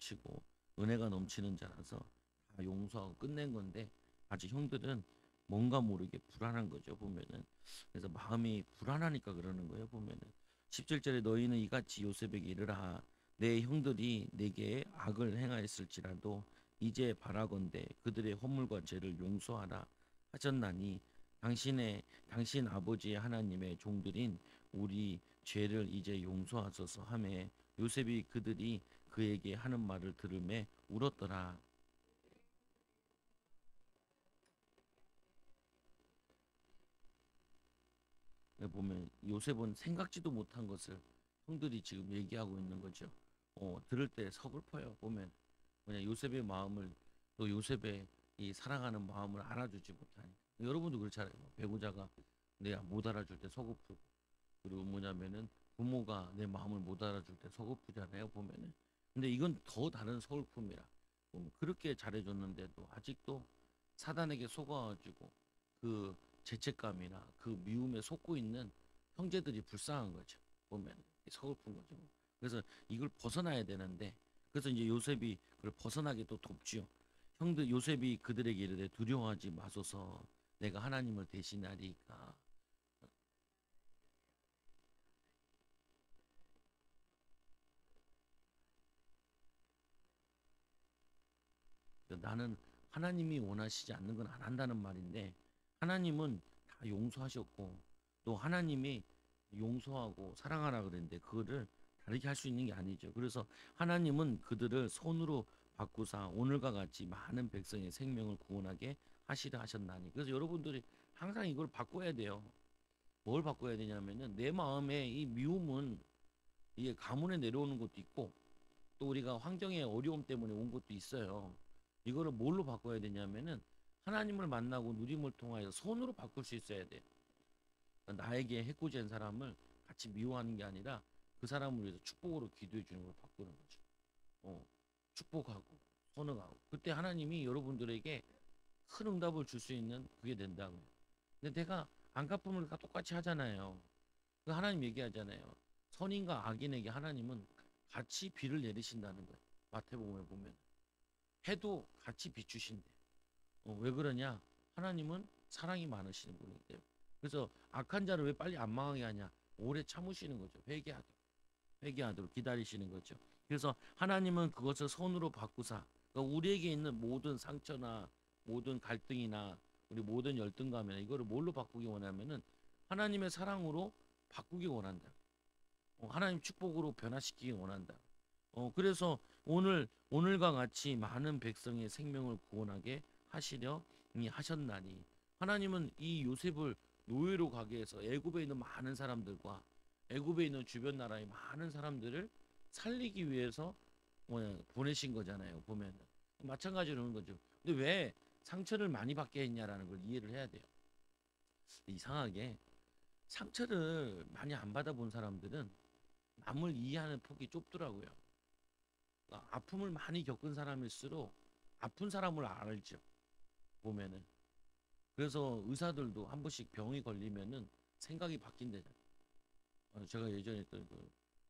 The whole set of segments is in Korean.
넘치고 은혜가 넘치는 자라서 다 용서하고 끝낸 건데, 아직 형들은 뭔가 모르게 불안한 거죠, 보면은. 그래서 마음이 불안하니까 그러는 거예요, 보면은. 17절에 너희는 이같이 요셉에게 이르라. 내 형들이 내게 악을 행하였을지라도 이제 바라건대 그들의 허물과 죄를 용서하라 하셨나니, 당신 아버지의 하나님의 종들인 우리 죄를 이제 용서하소서 하매, 요셉이 그들이 그에게 하는 말을 들으매 울었더라. 보면 요셉은 생각지도 못한 것을 형들이 지금 얘기하고 있는 거죠. 들을 때 서글퍼요. 보면 뭐냐, 요셉의 마음을, 또 요셉의 이 사랑하는 마음을 알아주지 못하니. 여러분도 그렇잖아요. 배우자가 내가 못 알아줄 때 서글프고, 그리고 뭐냐면은 부모가 내 마음을 못 알아줄 때 서글프잖아요, 보면은. 근데 이건 더 다른 서글픔이라. 그렇게 잘해줬는데도 아직도 사단에게 속아가지고 그 죄책감이나 그 미움에 속고 있는 형제들이 불쌍한 거죠, 보면. 서글픈 거죠. 그래서 이걸 벗어나야 되는데, 그래서 이제 요셉이 그걸 벗어나게 또 돕지요. 형들 요셉이 그들에게 이르되 두려워하지 마소서, 내가 하나님을 대신하리까. 나는 하나님이 원하시지 않는 건 안 한다는 말인데, 하나님은 다 용서하셨고, 또 하나님이 용서하고 사랑하라 그랬는데 그거를 다르게 할 수 있는 게 아니죠. 그래서 하나님은 그들을 손으로 바꾸사 오늘과 같이 많은 백성의 생명을 구원하게 하시라 하셨나니. 그래서 여러분들이 항상 이걸 바꿔야 돼요. 뭘 바꿔야 되냐면은, 내 마음에 이 미움은 이게 가문에 내려오는 것도 있고, 또 우리가 환경의 어려움 때문에 온 것도 있어요. 이거를 뭘로 바꿔야 되냐면은, 하나님을 만나고 누림을 통하여 손으로 바꿀 수 있어야 돼요. 그러니까 나에게 해코지한 사람을 같이 미워하는 게 아니라 그 사람을 위해서 축복으로 기도해 주는 걸 바꾸는 거죠. 축복하고 선응하고, 그때 하나님이 여러분들에게 큰 응답을 줄 수 있는 그게 된다고요. 근데 내가 안 갚으면 다 똑같이 하잖아요. 그 하나님 얘기하잖아요. 선인과 악인에게 하나님은 같이 비를 내리신다는 거예요. 마태복음에 보면 해도 같이 비추신대. 왜 그러냐? 하나님은 사랑이 많으시는 분이기 때문에. 그래서 악한 자를 왜 빨리 안 망하게 하냐? 오래 참으시는 거죠. 회개하도록 기다리시는 거죠. 그래서 하나님은 그것을 손으로 바꾸사, 그러니까 우리에게 있는 모든 상처나 모든 갈등이나 우리 모든 열등감이나 이거를 뭘로 바꾸기 원하면은 하나님의 사랑으로 바꾸기 원한다. 하나님 축복으로 변화시키기 원한다. 그래서 오늘과 같이 많은 백성의 생명을 구원하게 하시려 하셨나니, 하나님은 이 요셉을 노예로 가게 해서 애굽에 있는 많은 사람들과 애굽에 있는 주변 나라의 많은 사람들을 살리기 위해서 보내신 거잖아요, 보면. 마찬가지로 그런 거죠. 근데 왜 상처를 많이 받게 했냐라는 걸 이해를 해야 돼요. 이상하게 상처를 많이 안 받아본 사람들은 남을 이해하는 폭이 좁더라고요. 그러니까 아픔을 많이 겪은 사람일수록 아픈 사람을 알죠, 보면은. 그래서 의사들도 한 번씩 병이 걸리면은 생각이 바뀐대잖아요. 제가 예전에 했던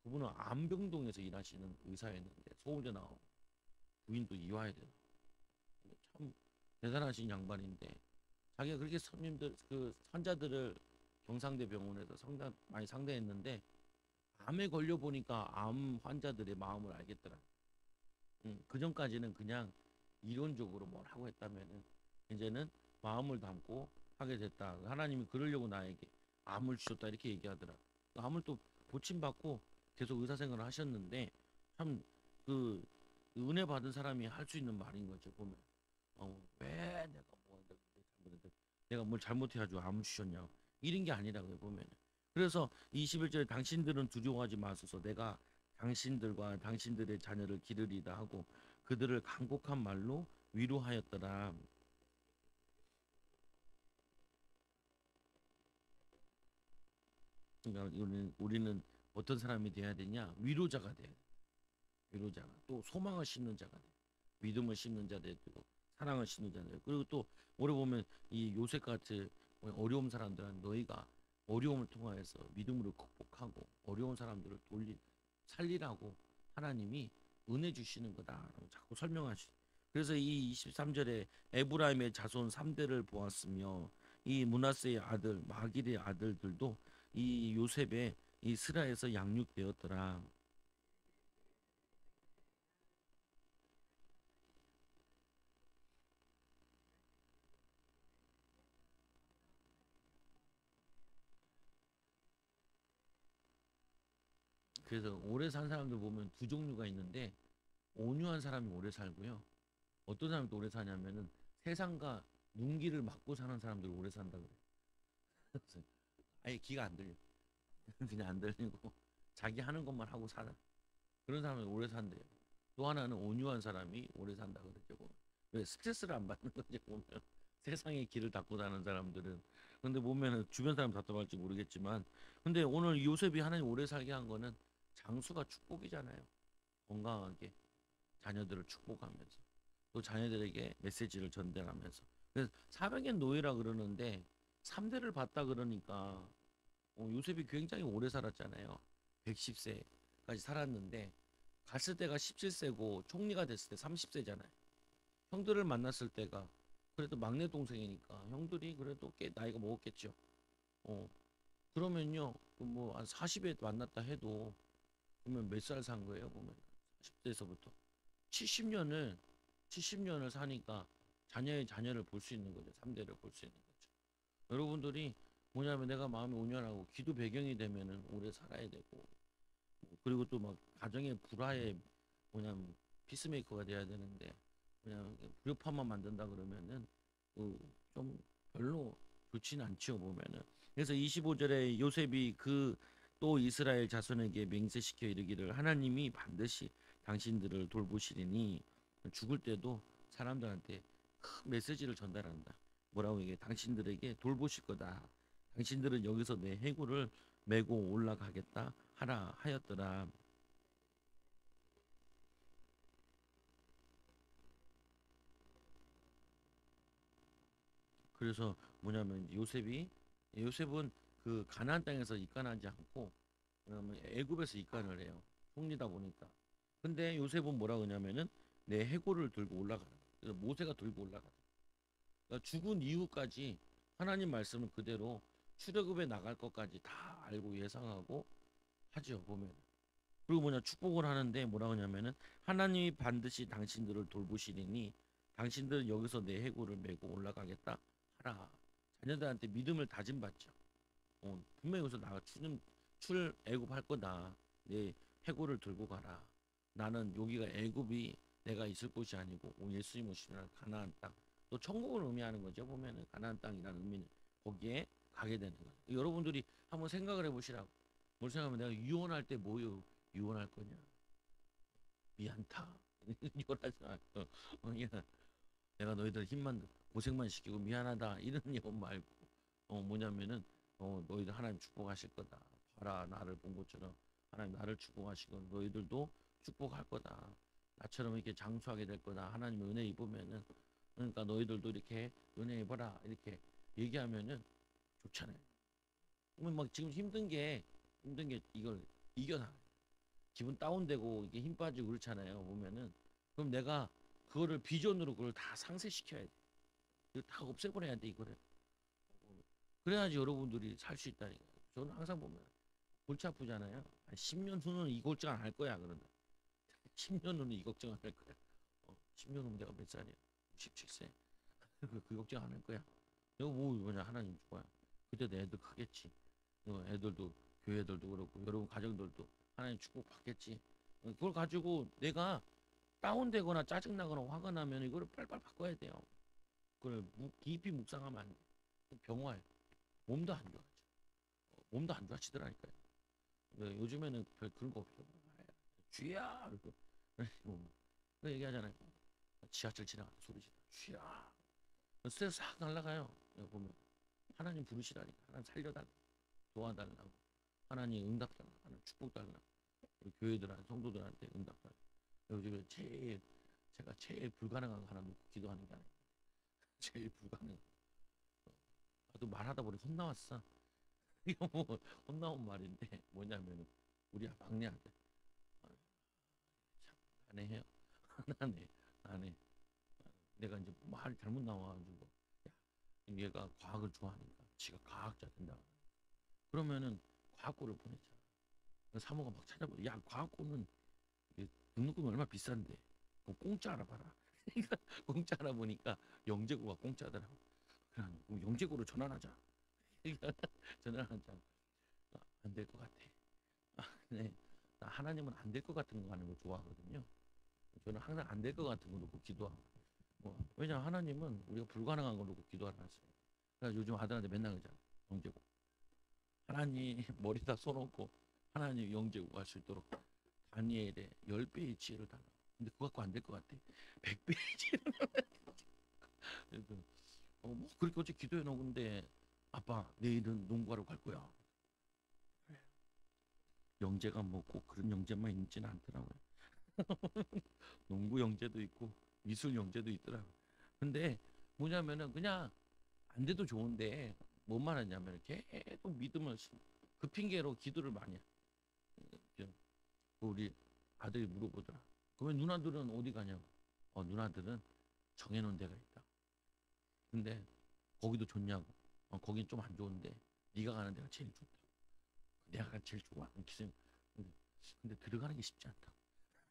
그분은 안병동에서 일하시는 의사였는데 서울대 나오고 부인도 이화여대 나오고 참 대단하신 양반인데, 자기가 그렇게 손님들 그 환자들을 경상대 병원에서 상담 많이 상대했는데, 암에 걸려 보니까 암 환자들의 마음을 알겠더라. 그 전까지는 그냥 이론적으로 뭘 하고 했다면은 이제는 마음을 담고 하게 됐다. 하나님이 그러려고 나에게 암을 주셨다 이렇게 얘기하더라. 암을 또 고침받고 계속 의사 생활을 하셨는데, 참 그 은혜 받은 사람이 할 수 있는 말인 거죠, 보면. 왜 내가 뭘 잘못해가지고 암을 주셨냐, 이런 게 아니라고요, 보면. 그래서 21절에 당신들은 두려워하지 마소서, 내가 당신들과 당신들의 자녀를 기르리다 하고 그들을 간곡한 말로 위로하였더라. 그러니까 우리는 어떤 사람이 돼야 되냐? 위로자가 돼. 위로자가. 또 소망을 심는 자가 돼. 믿음을 심는 자 되고 사랑을 심는 자 되고. 그리고 또 오래 보면 이 요셉 같은 어려운 사람들은 너희가 어려움을 통하여서 믿음으로 극복하고 어려운 사람들을 살리라고 하나님이 은혜 주시는 거다라고 자꾸 설명하시. 그래서 이 23절에 에브라임의 자손 3대를 보았으며 이 므낫세의 아들 마길의 아들들도 이 요셉의 이 스라에서 양육되었더라. 그래서 오래 산 사람들 보면 두 종류가 있는데 온유한 사람이 오래 살고요. 어떤 사람이 또 오래 사냐면은 세상과 눈길을 막고 사는 사람들 오래 산다 그래요. 그래서 아예 귀가 안 들려. 그냥 안 들리고 자기 하는 것만 하고 살아. 그런 사람이 오래 산대요. 또 하나는 온유한 사람이 오래 산다 그러죠. 보면. 왜 스트레스를 안 받는 거지 보면 세상의 길을 닦고 사는 사람들은. 근데 보면은 주변 사람 답답할지 모르겠지만 근데 오늘 요셉이 하나님 오래 살게 한 거는 장수가 축복이잖아요. 건강하게 자녀들을 축복하면서 또 자녀들에게 메시지를 전달하면서. 그래서 400년 노예라 그러는데 3대를 봤다 그러니까 요셉이 굉장히 오래 살았잖아요. 110세까지 살았는데 갔을 때가 17세고 총리가 됐을 때 30세잖아요. 형들을 만났을 때가 그래도 막내 동생이니까 형들이 그래도 꽤 나이가 먹었겠죠. 어 그러면요 뭐한 40에 만났다 해도 그러면 몇 살 산 거예요? 보면 40대에서부터 70년을 70년을 사니까 자녀의 자녀를 볼 수 있는 거죠. 3대를 볼 수 있는 거죠. 여러분들이 뭐냐면 내가 마음이 온전하고 기도 배경이 되면은 오래 살아야 되고 그리고 또 막 가정의 불화에 뭐냐면 피스메이커가 돼야 되는데 그냥 불협화만 만든다 그러면은 좀 별로 좋지는 않죠 보면은. 그래서 25절에 요셉이 그 또 이스라엘 자손에게 맹세시켜 이르기를 하나님이 반드시 당신들을 돌보시리니 죽을 때도 사람들한테 큰 메시지를 전달한다. 뭐라고 얘기해? 당신들에게 돌보실 거다. 당신들은 여기서 내 해골을 메고 올라가겠다 하라 하였더라. 그래서 뭐냐면 요셉은 그 가나안 땅에서 입간하지 않고 그러면 애굽에서 입간을 해요. 총리다 보니까. 근데 요셉은 뭐라 그러냐면은 내 해골을 들고 올라가라. 그래서 모세가 들고 올라가라. 그러니까 죽은 이후까지 하나님 말씀을 그대로 출애굽에 나갈 것까지 다 알고 예상하고 하죠 보면. 그리고 뭐냐 축복을 하는데 뭐라 하냐면은 하나님이 반드시 당신들을 돌보시리니 당신들은 여기서 내 해골을 메고 올라가겠다 하라. 자녀들한테 믿음을 다짐받죠. 분명히 여기서 나가 출애굽할 거다. 내 해골을 들고 가라. 나는 여기가 애굽이 내가 있을 곳이 아니고 예수님 오시는 가나안 땅. 또 천국을 의미하는 거죠. 보면은 가나안 땅이라는 의미는 거기에 가게 되는 거예요. 여러분들이 한번 생각을 해보시라고. 뭘 생각하면 내가 유언할 때 뭐요? 유언할 거냐? 미안타. 유언하지 마. 그냥 내가 너희들 힘만 고생만 시키고 미안하다 이런 예언 말고 뭐냐면은 너희들 하나님 축복하실 거다. 봐라 나를 본 것처럼 하나님 나를 축복하시고 너희들도 축복할 거다. 나처럼 이렇게 장수하게 될 거다. 하나님의 은혜 입으면은 그러니까 너희들도 이렇게 은혜 입어라 이렇게 얘기하면은 좋잖아요. 그러면 막 지금 힘든 게 이걸 이겨나. 기분 다운되고 이게 힘 빠지고 그렇잖아요. 보면은 그럼 내가 그거를 비전으로 그걸 다 상쇄시켜야 돼. 이거 다 없애버려야 돼 이거를. 그래야지 여러분들이 살 수 있다니까. 저는 항상 보면 골치 아프잖아요. 한 10년 후는 이 걱정 안 할 거야 그런다. 10년 후는 이 걱정 안 할 거야. 10년 후면 내가 몇 살이야? 67세. 그 걱정 안 할 거야. 내가 뭐 뭐냐 하나님 거야. 그때 내 애들 크겠지. 애들도 교회 애들도 그렇고 여러분 가정들도 하나님 축복 받겠지. 그걸 가지고 내가 다운되거나 짜증나거나 화가 나면 이거를 빨빨 바꿔야 돼요. 그걸 깊이 묵상하면 안 돼. 병화요. 몸도 안 좋아져. 몸도 안 좋아지더라니까요. 요즘에는 별 그런 거 없어. 쥐야. 그 얘기하잖아요. 지하철 지나가는 소리 지르. 쥐야. 스트레스 싹 날라가요. 보면 하나님 부르시라니까. 하나님 살려달라. 도와달라고. 하나님 응답달라. 하나님 축복달라. 우리 교회들한테 성도들한테 응답달라. 요즘에 제가 제일 불가능한 거 하나 놓고 기도하는 게 아니에요. 제일 불가능. 나도 말하다 보니 혼나왔어. 이거 뭐 혼나온 말인데 뭐냐면은 우리 막내 아들 참 안 해요. 안 해. 안 해. 내가 이제 말이 잘못 나와가지고 야, 얘가 과학을 좋아하니까 지가 과학자 된다. 그러면은 과학고를 보냈잖아. 그래서 사모가 막 찾아보고 야 과학고는 이게 등록금이 얼마 비싼데 그거 공짜 알아봐라. 그러니까 공짜 알아보니까 영재고가 공짜더라고. 그래 영재고로 전환하자. 그러니까 전환하자. 안 될 것 같아. 네. 나 하나님은 안 될 것 같은 거 하는 거 좋아하거든요. 저는 항상 안 될 것 같은 거 놓고 기도하고. 왜냐면 하나님은 우리가 불가능한 거 놓고 기도하라 하세요. 그래서 요즘 아들한테 맨날 그러잖아. 영재고. 하나님 머리다 쏘놓고 하나님 영재고 할 수 있도록 다니엘의 10배의 지혜를 달라. 근데 그거 갖고 안 될 것 같아. 100배의 지혜를 그래서 뭐 그렇게 어제 기도해 놓은데 아빠 내일은 농구하러 갈 거야. 영재가 뭐 꼭 그런 영재만 있지는 않더라고요. 농구 영재도 있고 미술 영재도 있더라고요. 근데 뭐냐면은 그냥 안 돼도 좋은데 뭔 말하냐면 계속 믿음을 그 핑계로 기도를 많이 해. 우리 아들이 물어보더라. 그러면 누나들은 어디 가냐고. 누나들은 정해놓은 데가 있다. 근데 거기도 좋냐고. 거긴 좀 안 좋은데 네가 가는 데가 제일 좋다. 내가 제일 좋아하는 기생. 근데 들어가는 게 쉽지 않다.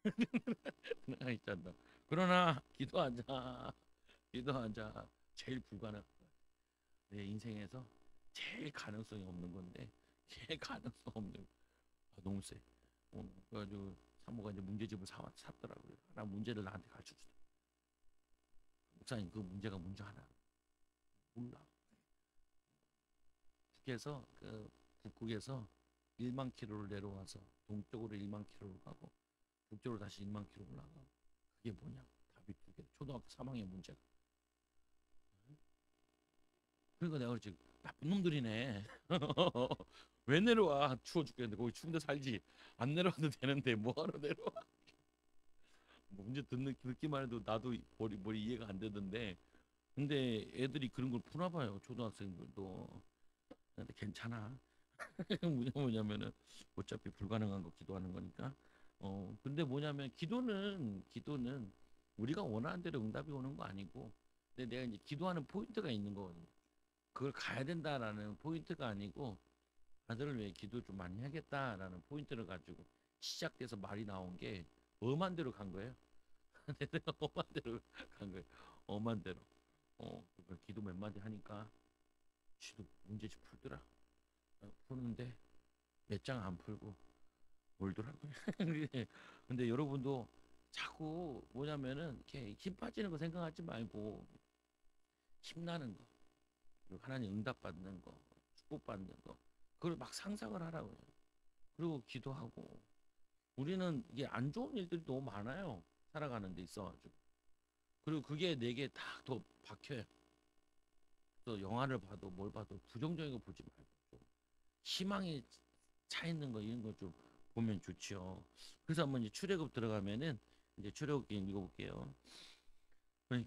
들어가기 쉽지 않다. 그러나 기도하자. 기도하자. 제일 불가능한 거야. 내 인생에서 제일 가능성이 없는 건데 제일 가능성 없는 너무 세. 그래가지고 사모가 이제 문제집을 샀더라고요. 하나 문제를 나한테 가르쳐 주더라. 목사님 그 문제가 문제 하나 몰라. 북극에서 1만 킬로를 내려와서 동쪽으로 1만 킬로를 가고 북쪽으로 다시 1만 킬로 올라가고 그게 뭐냐? 답이 두 개. 초등학교 3학년 문제가. 그러니까 내가 그랬지 나쁜 놈들이네. 왜 내려와? 추워 죽겠는데 거기 추운데 살지. 안 내려와도 되는데 뭐하러 내려와? 문제 듣기만 해도 나도 머리 이해가 안 되던데 근데 애들이 그런 걸 푸나 봐요. 초등학생들도. 근데 괜찮아. 뭐냐면은 어차피 불가능한 거 기도하는 거니까. 근데 뭐냐면 기도는 우리가 원하는 대로 응답이 오는 거 아니고 근데 내가 이제 기도하는 포인트가 있는 거거든요. 그걸 가야 된다라는 포인트가 아니고 아들을 위해 기도 좀 많이 해야겠다라는 포인트를 가지고 시작돼서 말이 나온 게 엄한 대로 간 거예요. 내가 엄한 대로 간 거예요. 엄한 대로. 그걸 기도 몇 마디 하니까 지도 문제집 풀더라. 푸는데 몇 장 안 풀고 몰더라고요. 근데 여러분도 자꾸 뭐냐면은 이렇게 힘 빠지는 거 생각하지 말고 힘나는 거, 그리고 하나님 응답 받는 거, 축복 받는 거, 그걸 막 상상을 하라고요. 그리고 기도하고 우리는 이게 안 좋은 일들이 너무 많아요. 살아가는 데 있어가지고. 그리고 그게 내게 다 더 박혀요. 또 영화를 봐도 뭘 봐도 부정적인 거 보지 말고 좀 희망이 차 있는 거 이런 거 좀 보면 좋죠. 그래서 한번 이제 출애굽 들어가면은 이제 출애굽기 읽어볼게요.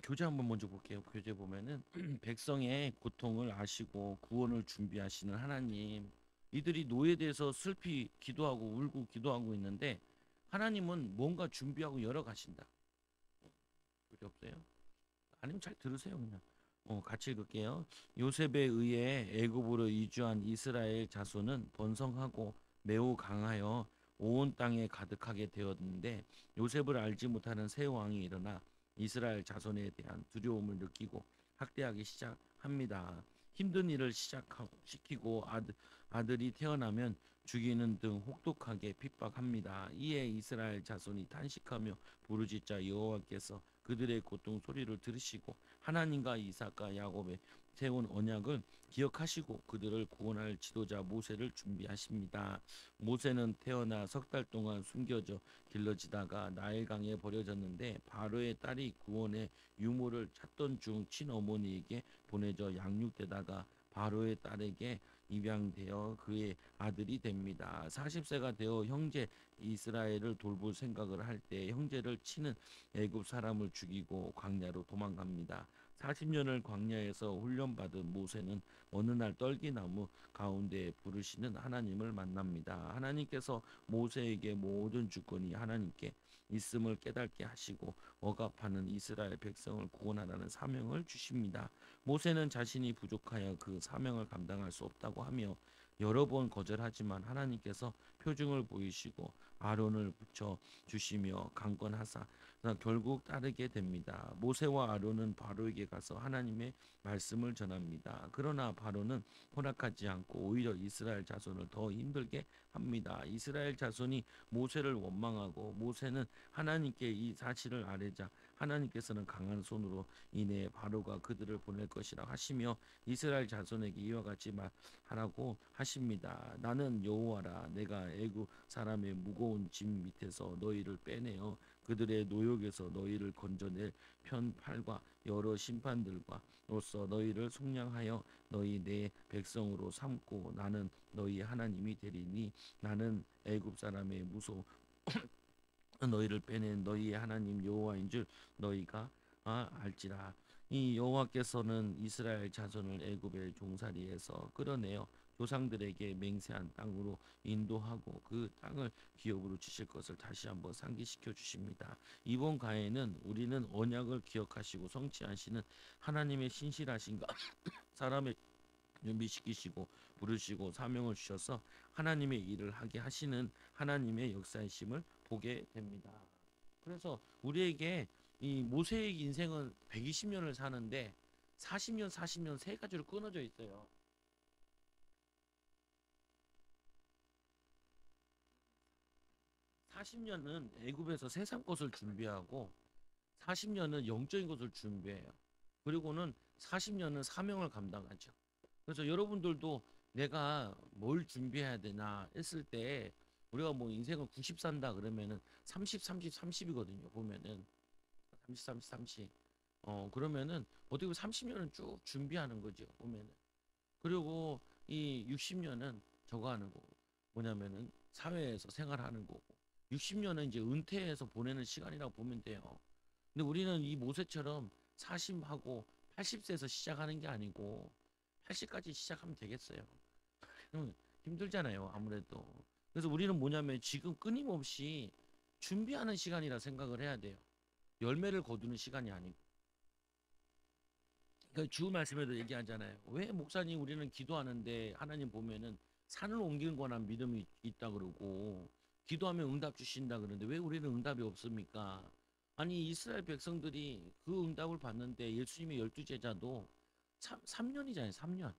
교재 한번 먼저 볼게요. 교재 보면은 백성의 고통을 아시고 구원을 준비하시는 하나님. 이들이 노예에 대해서 슬피 기도하고 울고 기도하고 있는데 하나님은 뭔가 준비하고 열어가신다. 그게 없어요? 아니면 잘 들으세요 그냥. 같이 읽을게요. 요셉에 의해 애굽으로 이주한 이스라엘 자손은 번성하고 매우 강하여 온 땅에 가득하게 되었는데 요셉을 알지 못하는 새 왕이 일어나 이스라엘 자손에 대한 두려움을 느끼고 학대하기 시작합니다. 힘든 일을 시키고 아들이 태어나면 죽이는 등 혹독하게 핍박합니다. 이에 이스라엘 자손이 탄식하며 부르짖자 여호와께서 그들의 고통 소리를 들으시고 하나님과 이삭과 야곱의 세운 언약을 기억하시고 그들을 구원할 지도자 모세를 준비하십니다. 모세는 태어나 석 달 동안 숨겨져 길러지다가 나일강에 버려졌는데 바로의 딸이 구원의 유모를 찾던 중 친어머니에게 보내져 양육되다가 바로의 딸에게 입양되어 그의 아들이 됩니다. 40세가 되어 형제 이스라엘을 돌볼 생각을 할 때 형제를 치는 애굽 사람을 죽이고 광야로 도망갑니다. 40년을 광야에서 훈련받은 모세는 어느 날 떨기나무 가운데 부르시는 하나님을 만납니다. 하나님께서 모세에게 모든 주권이 하나님께 있음을 깨닫게 하시고 억압하는 이스라엘 백성을 구원하라는 사명을 주십니다. 모세는 자신이 부족하여 그 사명을 감당할 수 없다고 하며 여러 번 거절하지만 하나님께서 표징을 보이시고 아론을 붙여 주시며 강권하사 결국 따르게 됩니다. 모세와 아론은 바로에게 가서 하나님의 말씀을 전합니다. 그러나 바로는 허락하지 않고 오히려 이스라엘 자손을 더 힘들게 합니다. 이스라엘 자손이 모세를 원망하고 모세는 하나님께 이 사실을 아뢰자 하나님께서는 강한 손으로 인해 바로가 그들을 보낼 것이라 하시며 이스라엘 자손에게 이와 같이 말하라고 하십니다. 나는 여호와라. 내가 애굽 사람의 무거운 짐 밑에서 너희를 빼내어 그들의 노역에서 너희를 건져낼 편팔과 여러 심판들과로서 너희를 속량하여 너희 내 백성으로 삼고 나는 너희 하나님이 되리니 나는 애굽 사람의 무소 너희를 빼낸 너희의 하나님 여호와인 줄 너희가 알지라. 이 여호와께서는 이스라엘 자손을 애굽의 종살이에서 끌어내어 조상들에게 맹세한 땅으로 인도하고 그 땅을 기업으로 주실 것을 다시 한번 상기시켜 주십니다. 이번 가에는 우리는 언약을 기억하시고 성취하시는 하나님의 신실하신가 사람의 준비시키시고 부르시고 사명을 주셔서 하나님의 일을 하게 하시는 하나님의 역사이심을 보게 됩니다. 그래서 우리에게 이 모세의 인생은 120년을 사는데 40년, 40년 세 가지로 끊어져 있어요. 40년은 애굽에서 세상 것을 준비하고 40년은 영적인 것을 준비해요. 그리고는 40년은 사명을 감당하죠. 그래서 여러분들도 내가 뭘 준비해야 되나 했을 때 우리가 뭐 인생을 90 산다 그러면은 30, 30, 30이거든요. 보면은 30, 30, 30. 그러면은 어떻게 보면 30년은 쭉 준비하는 거죠. 보면은. 그리고 이 60년은 저거 하는 거고 뭐냐면은 사회에서 생활하는 거고 60년은 이제 은퇴해서 보내는 시간이라고 보면 돼요. 근데 우리는 이 모세처럼 40하고 80세에서 시작하는 게 아니고 80까지 시작하면 되겠어요. 힘들잖아요, 아무래도. 그래서 우리는 뭐냐면 지금 끊임없이 준비하는 시간이라 생각을 해야 돼요. 열매를 거두는 시간이 아니고. 그러니까 주 말씀에도 얘기하잖아요. 왜 목사님 우리는 기도하는데 하나님 보면은 산을 옮기는 거나 믿음이 있다 그러고 기도하면 응답 주신다 그러는데 왜 우리는 응답이 없습니까? 아니 이스라엘 백성들이 그 응답을 받는데 예수님의 12제자도 3년이잖아요. 3년.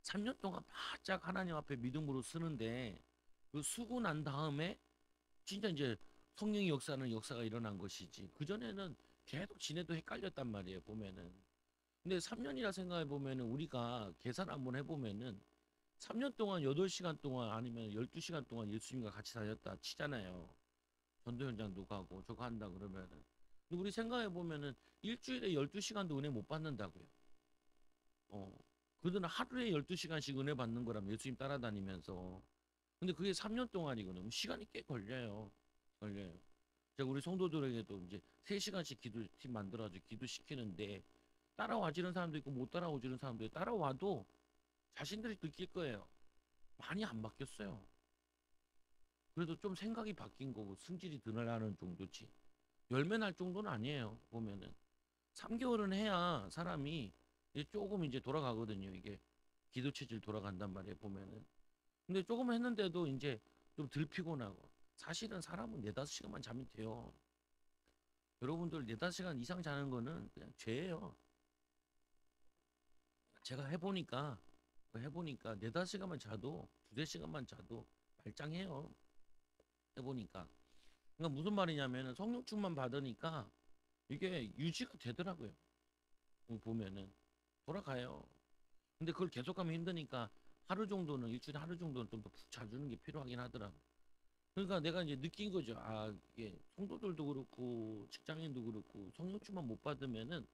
3년 동안 바짝 하나님 앞에 믿음으로 쓰는데 그 쓰고 난 다음에 진짜 이제 성령의 역사는 역사가 일어난 것이지. 그전에는 계속 지내도 헷갈렸단 말이에요. 보면은. 근데 3년이라 생각해 보면은 우리가 계산 한번 해 보면은 3년 동안 8시간 동안 아니면 12시간 동안 예수님과 같이 다녔다 치잖아요. 전도 현장도 가고 저거 한다 그러면은. 근데 우리 생각해 보면은 일주일에 12시간도 은혜 못 받는다고요. 어. 그들은 하루에 12시간씩 은혜 받는 거라면 예수님 따라다니면서. 근데 그게 3년 동안이거든요. 시간이 꽤 걸려요. 걸려요. 제가 우리 성도들에게도 이제 3시간씩 기도팀 만들어가지고 기도시키는데 따라와지는 사람도 있고 못 따라오지는 사람도 있고 따라와도 자신들이 느낄 거예요. 많이 안 바뀌었어요. 그래도 좀 생각이 바뀐 거고 승질이 드러나는 정도지. 열매 날 정도는 아니에요. 보면은 3개월은 해야 사람이 이제 조금 이제 돌아가거든요. 이게 기도 체질 돌아간단 말이에요. 보면은. 근데 조금 했는데도 이제 좀 덜 피곤하고 사실은 사람은 4-5시간만 자면 돼요. 여러분들 4-5시간 이상 자는 거는 그냥 죄예요. 제가 해보니까 4-5시간만 자도 2-3시간만 자도 말짱해요. 해보니까. 그러니까 무슨 말이냐면은 성령충만 받으니까 이게 유지가 되더라고요. 보면은 돌아가요. 근데 그걸 계속하면 힘드니까 하루 정도는 일주일에 하루 정도는 좀 더 푹 자주는 게 필요하긴 하더라고. 그러니까 내가 이제 느낀 거죠. 아 이게 성도들도 그렇고 직장인도 그렇고 성령충만 못 받으면은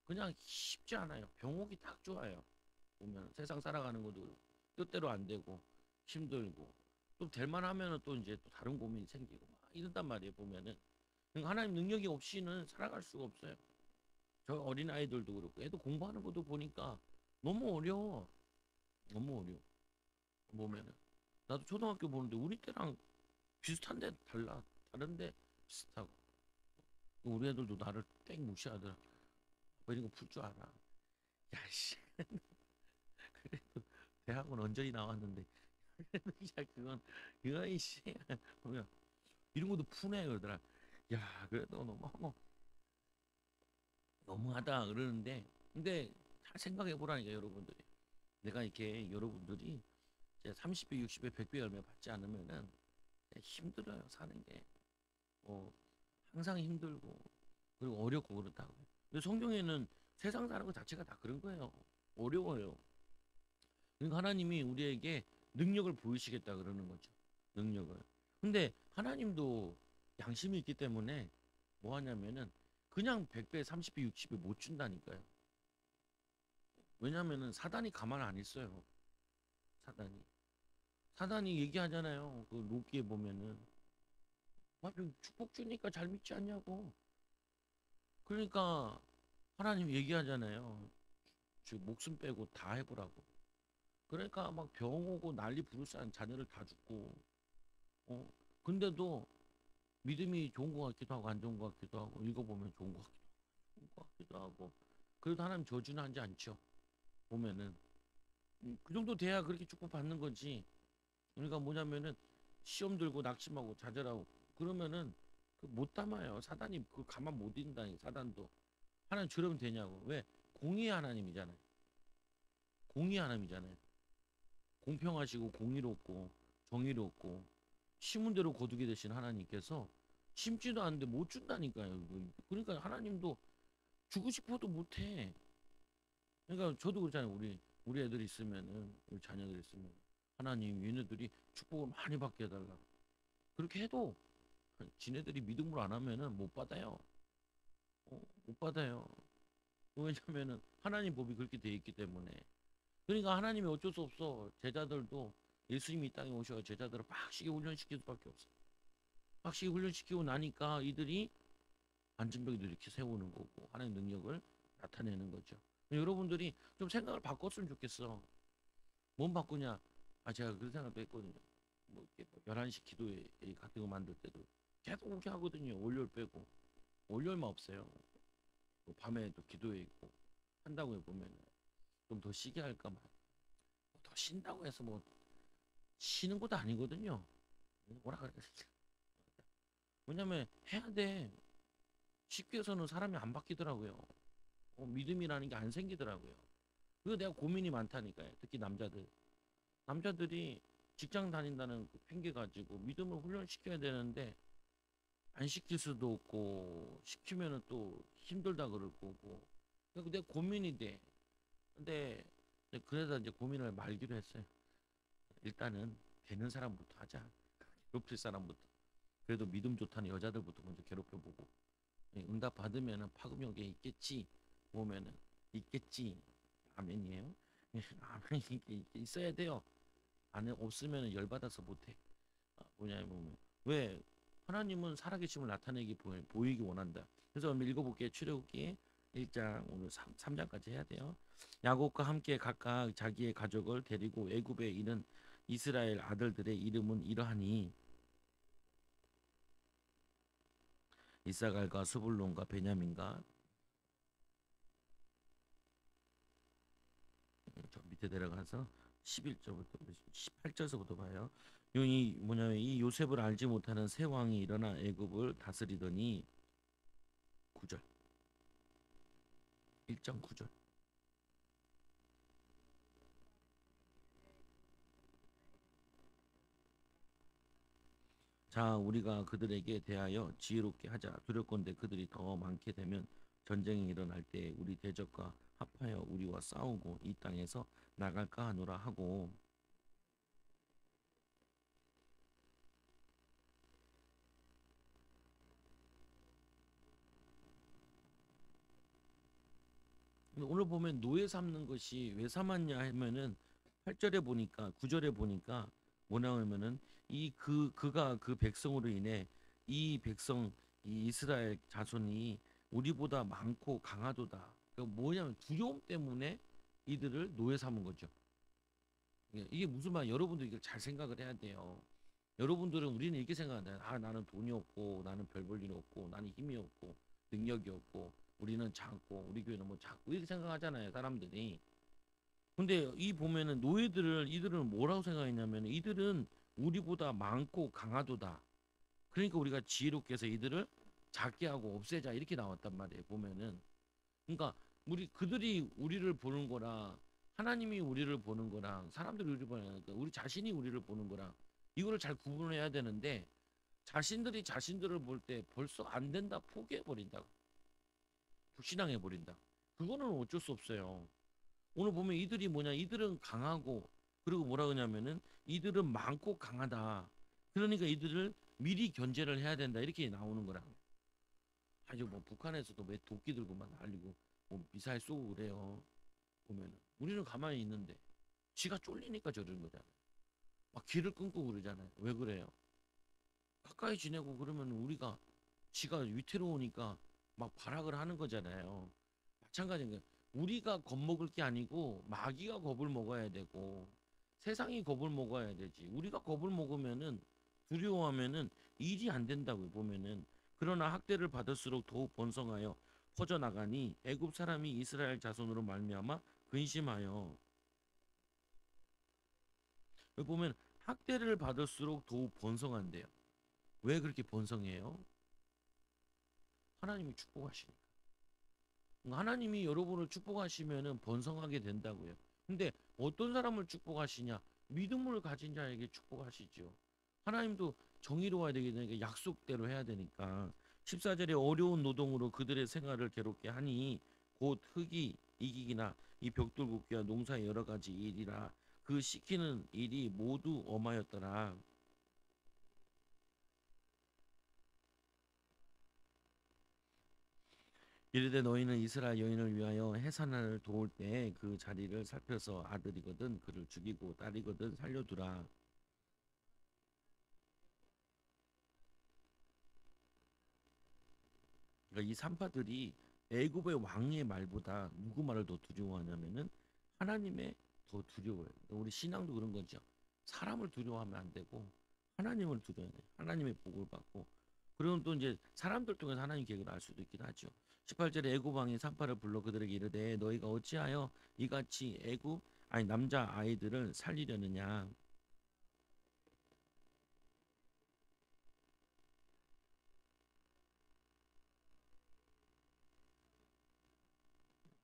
그냥 쉽지 않아요. 병옥이 딱 좋아요. 보면 세상 살아가는 것도 그렇고 뜻대로 안 되고 힘들고 또 될만 하면은 또 이제 또 다른 고민이 생기고 막 이런단 말이에요. 보면은 그러니까 하나님 능력이 없이는 살아갈 수가 없어요. 저 어린 아이들도 그렇고 애도 공부하는 것도 보니까 너무 어려워. 너무 어려워. 보면은 나도 초등학교 보는데 우리 때랑 비슷한데 달라. 다른데 비슷하고. 우리 애들도 나를 땡 무시하더라. 뭐 이런 거 풀 줄 알아. 야씨. 그래도 대학은 언저리 나왔는데 야 그건 이거 이씨 보면 이런 것도 푸네 그러더라. 야 그래도 너무하다 그러는데 근데 잘 생각해 보라니까 여러분들이. 내가 이렇게 여러분들이 이제 30배, 60배, 100배 열매 받지 않으면은 힘들어요 사는 게. 뭐 항상 힘들고 그리고 어렵고 그렇다고. 근데 성경에는 세상 사는 것 자체가 다 그런 거예요. 어려워요. 그러니까 하나님이 우리에게 능력을 보이시겠다 그러는 거죠. 능력을. 근데 하나님도 양심이 있기 때문에 뭐 하냐면은 그냥 100배, 30배, 60배 못 준다니까요. 왜냐면은 사단이 가만 안 있어요. 사단이. 사단이 얘기하잖아요. 그 로기에 보면은 아, 축복 주니까 잘 믿지 않냐고. 그러니까 하나님 얘기하잖아요. 목숨 빼고 다 해보라고. 그러니까 막 병 오고 난리 부르스한 자녀를 다 죽고 어 근데도 믿음이 좋은 것 같기도 하고 안 좋은 것 같기도 하고 읽어보면 좋은 것 같기도 하고 그래도 하나님 저주는 하지 않죠. 보면은 그 정도 돼야 그렇게 축복받는 거지. 그러니까 뭐냐면은 시험 들고 낙심하고 좌절하고 그러면은 그 못 담아요. 사단이 그 가만 못 있다니. 사단도 하나님 저러면 되냐고. 왜? 공의의 하나님이잖아요. 공의의 하나님이잖아요. 공평하시고 공의롭고 정의롭고 심은 대로 거두게 되신 하나님께서 심지도 않는데 못 준다니까요. 그러니까 하나님도 주고 싶어도 못해. 그러니까 저도 그렇잖아요. 우리 애들 있으면은 우리 자녀들 있으면 하나님 얘네들이 축복을 많이 받게 해달라. 그렇게 해도 지네들이 믿음으로 안 하면은 못 받아요. 못 받아요. 왜냐면은 하나님 법이 그렇게 돼 있기 때문에. 그러니까 하나님이 어쩔 수 없어. 제자들도 예수님이 이 땅에 오셔 제자들을 빡시게 훈련시킬 수밖에 없어. 빡시게 훈련시키고 나니까 이들이 안전병도 이렇게 세우는 거고 하나님 능력을 나타내는 거죠. 여러분들이 좀 생각을 바꿨으면 좋겠어. 뭔 바꾸냐? 아 제가 그런 생각도 했거든요. 뭐 이렇게 뭐 11시 기도회 같은 거 만들 때도 계속 오게 하거든요. 월요일 빼고. 월요일만 없어요. 뭐 밤에도 기도회 있고 한다고 해보면 좀 더 쉬게 할까 봐. 더 쉰다고 해서 뭐 쉬는 것도 아니거든요. 뭐라 그래. 왜냐면 해야 돼. 쉽게 해서는 사람이 안 바뀌더라고요. 믿음이라는 게 안 생기더라고요. 그거 내가 고민이 많다니까요. 특히 남자들이 직장 다닌다는 그 핑계 가지고 믿음을 훈련시켜야 되는데 안 시킬 수도 없고 시키면은 또 힘들다 그럴 거고. 그러니까 내가 고민이 돼. 근데 그래서 이제 고민을 말기로 했어요. 일단은 되는 사람부터 하자. 괴롭힐 사람부터. 그래도 믿음 좋다는 여자들부터 먼저 괴롭혀보고 응답 받으면은 파급력에 있겠지. 보면은 있겠지. 아멘이에요. 아멘이 있어야 돼요. 안에 없으면 열받아서 못해. 뭐냐면 왜 하나님은 살아계심을 나타내기 보이기 원한다. 그래서 한번 읽어볼게요. 출애굽기 1장 오늘 3장까지 해야 돼요. 야곱과 함께 각각 자기의 가족을 데리고 애굽에 이른 이스라엘 아들들의 이름은 이러하니 이사갈과 스불론과 베냐민과 저 밑에 내려가서 11절부터 18절서부터 봐요. 이 뭐냐면 이 요셉을 알지 못하는 새 왕이 일어나 애굽을 다스리더니 9절 1.9절 자 우리가 그들에게 대하여 지혜롭게 하자 두렵건대 그들이 더 많게 되면 전쟁이 일어날 때 우리 대적과 합하여 우리와 싸우고 이 땅에서 나갈까 하노라 하고 오늘 보면 노예 삼는 것이 왜 삼았냐 하면은 8절에 보니까 9절에 보니까 뭐냐 하면은 그가 그 백성으로 인해 이 백성 이 이스라엘 자손이 우리보다 많고 강하도다. 그러니까 뭐냐면 두려움 때문에 이들을 노예 삼은 거죠. 이게 무슨 말 여러분들 이걸 잘 생각을 해야 돼요. 여러분들은 우리는 이렇게 생각한다. 아, 나는 돈이 없고, 나는 별 볼 일 없고, 나는 힘이 없고, 능력이 없고, 우리는 작고, 우리 교회는 뭐 작고, 이렇게 생각하잖아요, 사람들이. 근데 이 보면은 노예들을, 이들은 뭐라고 생각했냐면, 이들은 우리보다 많고 강하도다. 그러니까 우리가 지혜롭게 해서 이들을 작게 하고 없애자. 이렇게 나왔단 말이에요, 보면은. 그러니까 그들이 우리를 보는 거랑 하나님이 우리를 보는 거랑 사람들이 우리를 보는 거랑 우리 자신이 우리를 보는 거랑 이거를 잘 구분해야 되는데, 자신들이 자신들을 볼 때 벌써 안 된다 포기해 버린다, 불신앙해 버린다. 그거는 어쩔 수 없어요. 오늘 보면 이들이 뭐냐, 이들은 강하고, 그리고 뭐라 그러냐면은 이들은 많고 강하다. 그러니까 이들을 미리 견제를 해야 된다, 이렇게 나오는 거라. 아주 뭐 북한에서도 왜 도끼 들고만 날리고 뭐 미사일 쏘고 그래요. 보면은 우리는 가만히 있는데 지가 쫄리니까 저러는 거잖아요. 막 길을 끊고 그러잖아요. 왜 그래요? 가까이 지내고 그러면 우리가, 지가 위태로우니까 막 발악을 하는 거잖아요. 마찬가지인 거예요. 우리가 겁먹을 게 아니고 마귀가 겁을 먹어야 되고 세상이 겁을 먹어야 되지. 우리가 겁을 먹으면은, 두려워하면은 일이 안 된다고요. 보면은 그러나 학대를 받을수록 더욱 번성하여 퍼져나가니 애굽 사람이 이스라엘 자손으로 말미암아 근심하여. 여기 보면 학대를 받을수록 더욱 번성한대요. 왜 그렇게 번성해요? 하나님이 축복하시니까. 하나님이 여러분을 축복하시면은 번성하게 된다고요. 근데 어떤 사람을 축복하시냐? 믿음을 가진 자에게 축복하시죠. 하나님도 정의로워야 되기 때문에 약속대로 해야 되니까. 14절에 어려운 노동으로 그들의 생활을 괴롭게 하니 곧 흙이 이기기나 이 벽돌 굽기와 농사의 여러 가지 일이라 그 시키는 일이 모두 엄하였더라. 이르되 너희는 이스라엘 여인을 위하여 해산을 도울 때 그 자리를 살펴서 아들이거든 그를 죽이고 딸이거든 살려두라. 그러니까 이 산파들이 애굽의 왕의 말보다 누구 말을 더 두려워하냐면은 하나님의 더 두려워해요. 그러니까 우리 신앙도 그런 거죠. 사람을 두려워하면 안 되고 하나님을 두려워해야 돼. 하나님의 복을 받고. 그러면 또 이제 사람들 통해서 하나님 계획을 알 수도 있긴 하죠. 18절에 애굽 왕이 산파를 불러 그들에게 이르되 너희가 어찌하여 이같이 애굽 아니 남자 아이들을 살리려느냐.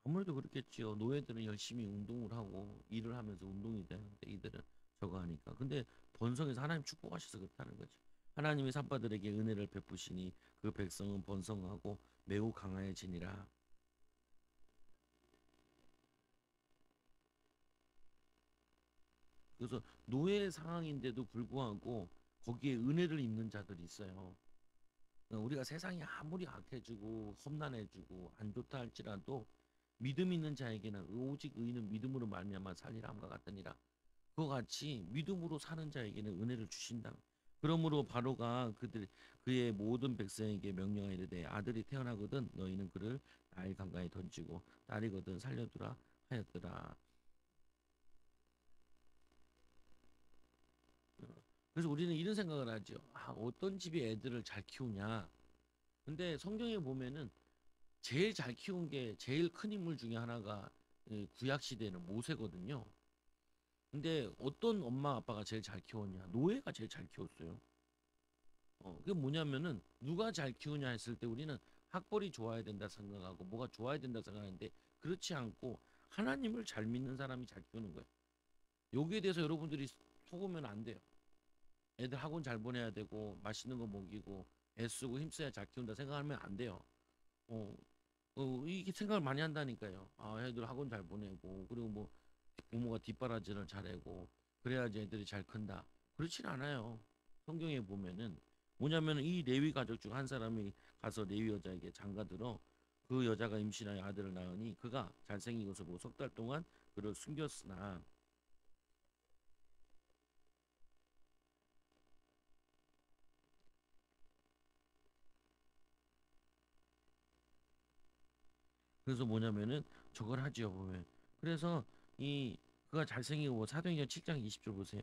아무래도 그렇겠지요. 노예들은 열심히 운동을 하고 일을 하면서 운동이 되는데 이들은 저거 하니까. 근데 번성에서 하나님 축복하셔서 그렇다는 거죠. 하나님이 산파들에게 은혜를 베푸시니 그 백성은 번성하고 매우 강하여지니라. 그래서 노예 상황인데도 불구하고 거기에 은혜를 입는 자들이 있어요. 우리가 세상이 아무리 악해지고 험난해지고 안 좋다 할지라도 믿음 있는 자에게는 오직 의인은 믿음으로 말미암아 살리라 함과 같으니라. 그와 같이 믿음으로 사는 자에게는 은혜를 주신다. 그러므로 바로가 그의 모든 백성에게 명령하여 이르되 아들이 태어나거든 너희는 그를 나일 강가에 던지고 딸이거든 살려두라 하였더라. 그래서 우리는 이런 생각을 하죠. 아, 어떤 집이 애들을 잘 키우냐. 근데 성경에 보면은 제일 잘 키운 게, 제일 큰 인물 중에 하나가 구약 시대에는 모세거든요. 근데 어떤 엄마 아빠가 제일 잘 키웠냐? 노예가 제일 잘 키웠어요. 그게 뭐냐면은 누가 잘 키우냐 했을 때 우리는 학벌이 좋아야 된다 생각하고 뭐가 좋아야 된다 생각하는데, 그렇지 않고 하나님을 잘 믿는 사람이 잘 키우는 거예요. 여기에 대해서 여러분들이 속으면 안 돼요. 애들 학원 잘 보내야 되고 맛있는 거 먹이고 애쓰고 힘써야 잘 키운다 생각하면 안 돼요. 어, 이게 생각을 많이 한다니까요. 아, 애들 학원 잘 보내고 그리고 뭐 부모가 뒷바라지를 잘하고 그래야지 애들이 잘 큰다. 그렇진 않아요. 성경에 보면은 뭐냐면 이 레위 가족 중 한 사람이 가서 레위 여자에게 장가들어 그 여자가 임신하여 아들을 낳으니 그가 잘생긴 것을 보고 석 달 동안 그를 숨겼으나. 그래서 뭐냐면은 저걸 하지요 보면. 그래서 이 그가 잘생기고 사도행전 7장 20절 보세요.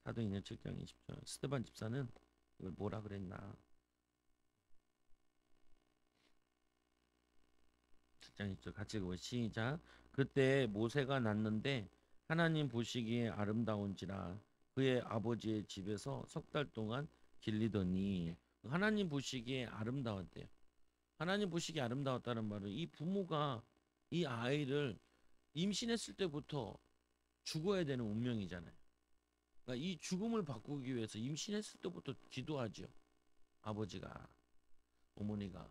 사도행전 7장 20절. 스데반 집사는 이걸 뭐라 그랬나? 7장 20절 같이 읽어 시작. 그때 모세가 났는데 하나님 보시기에 아름다운지라 그의 아버지의 집에서 석 달 동안 길리더니 하나님 보시기에 아름다웠대요. 하나님 보시기에 아름다웠다는 말은 이 부모가 이 아이를 임신했을 때부터 죽어야 되는 운명이잖아요. 그러니까 이 죽음을 바꾸기 위해서 임신했을 때부터 기도하죠. 아버지가, 어머니가.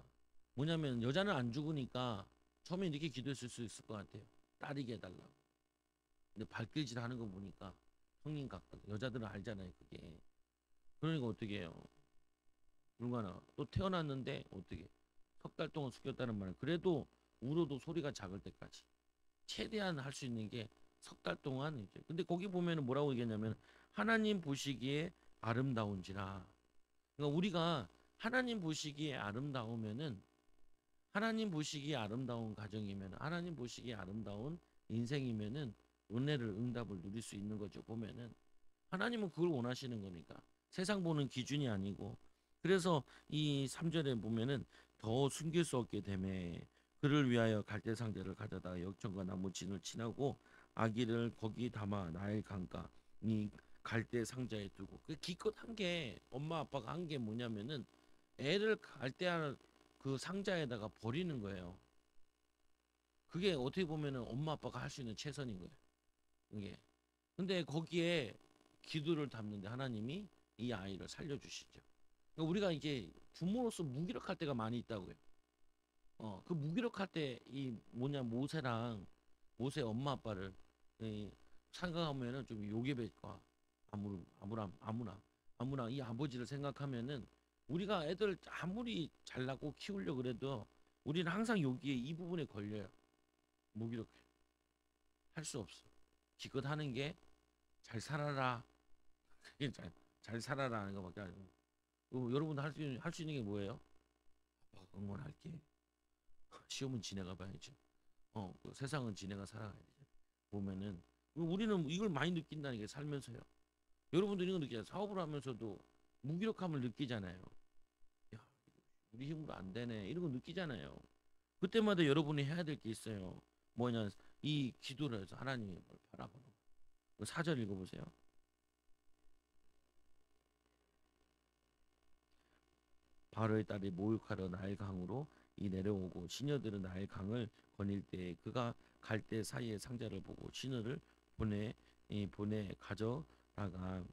뭐냐면 여자는 안 죽으니까 처음에 이렇게 기도했을 수 있을 것 같아요. 딸이게 해달라고. 근데 발길질 하는 거 보니까 형님 같거든. 여자들은 알잖아요, 그게. 그러니까 어떻게 해요? 얼마나 또 태어났는데 어떻게 석 달 동안 숙였다는 말은 그래도 울어도 소리가 작을 때까지 최대한 할 수 있는 게 석 달 동안 이제 근데 거기 보면은 뭐라고 얘기했냐면 하나님 보시기에 아름다운지라 그러니까 우리가 하나님 보시기에 아름다우면은 하나님 보시기에 아름다운 가정이면 하나님 보시기에 아름다운 인생이면은 은혜를 응답을 누릴 수 있는 거죠. 보면은 하나님은 그걸 원하시는 거니까 세상 보는 기준이 아니고 그래서 이 3절에 보면은 더 숨길 수 없게 되매 그를 위하여 갈대 상자를 가져다 역청과 나무 진을 치나고 아기를 거기 담아 나일 강가 이 갈대 상자에 두고 그 기껏 한 게 엄마 아빠가 한 게 뭐냐면은 애를 갈대 그 상자에다가 버리는 거예요. 그게 어떻게 보면은 엄마 아빠가 할 수 있는 최선인 거예요. 이게 근데 거기에 기도를 담는데 하나님이 이 아이를 살려주시죠. 그러니까 우리가 이제 부모로서 무기력할 때가 많이 있다고요. 그 무기력할 때 이 뭐냐 모세 엄마 아빠를 이 생각하면은 좀 요괴배과 아무나 이 아버지를 생각하면은 우리가 애들 아무리 잘나고 키우려 그래도 우리는 항상 여기에 이 부분에 걸려요. 무기력해. 할 수 없어. 기껏 하는 게 잘 살아라. 그게 잘 살아라 하는 것밖에 아니고. 여러분 할수 있는 게 뭐예요? 아빠가 응원할게. 시험은 지내가 봐야죠. 그 세상은 지내가 살아가야 되잖아요. 보면은 우리는 이걸 많이 느낀다는 게 살면서요. 여러분들 이거 느끼잖아요. 사업을 하면서도 무기력함을 느끼잖아요. 야, 우리 힘으로 안 되네. 이런 거 느끼잖아요. 그때마다 여러분이 해야 될 게 있어요. 뭐냐, 이 기도를 해서 하나님을 바라보는 거. 그 4절 읽어보세요. 바로의 딸이 모욕하러 나일 강으로 이 내려오고 시녀들은 나일 강을 거닐 때 그가 갈 때 사이에 상자를 보고 시녀를 보내 가져다가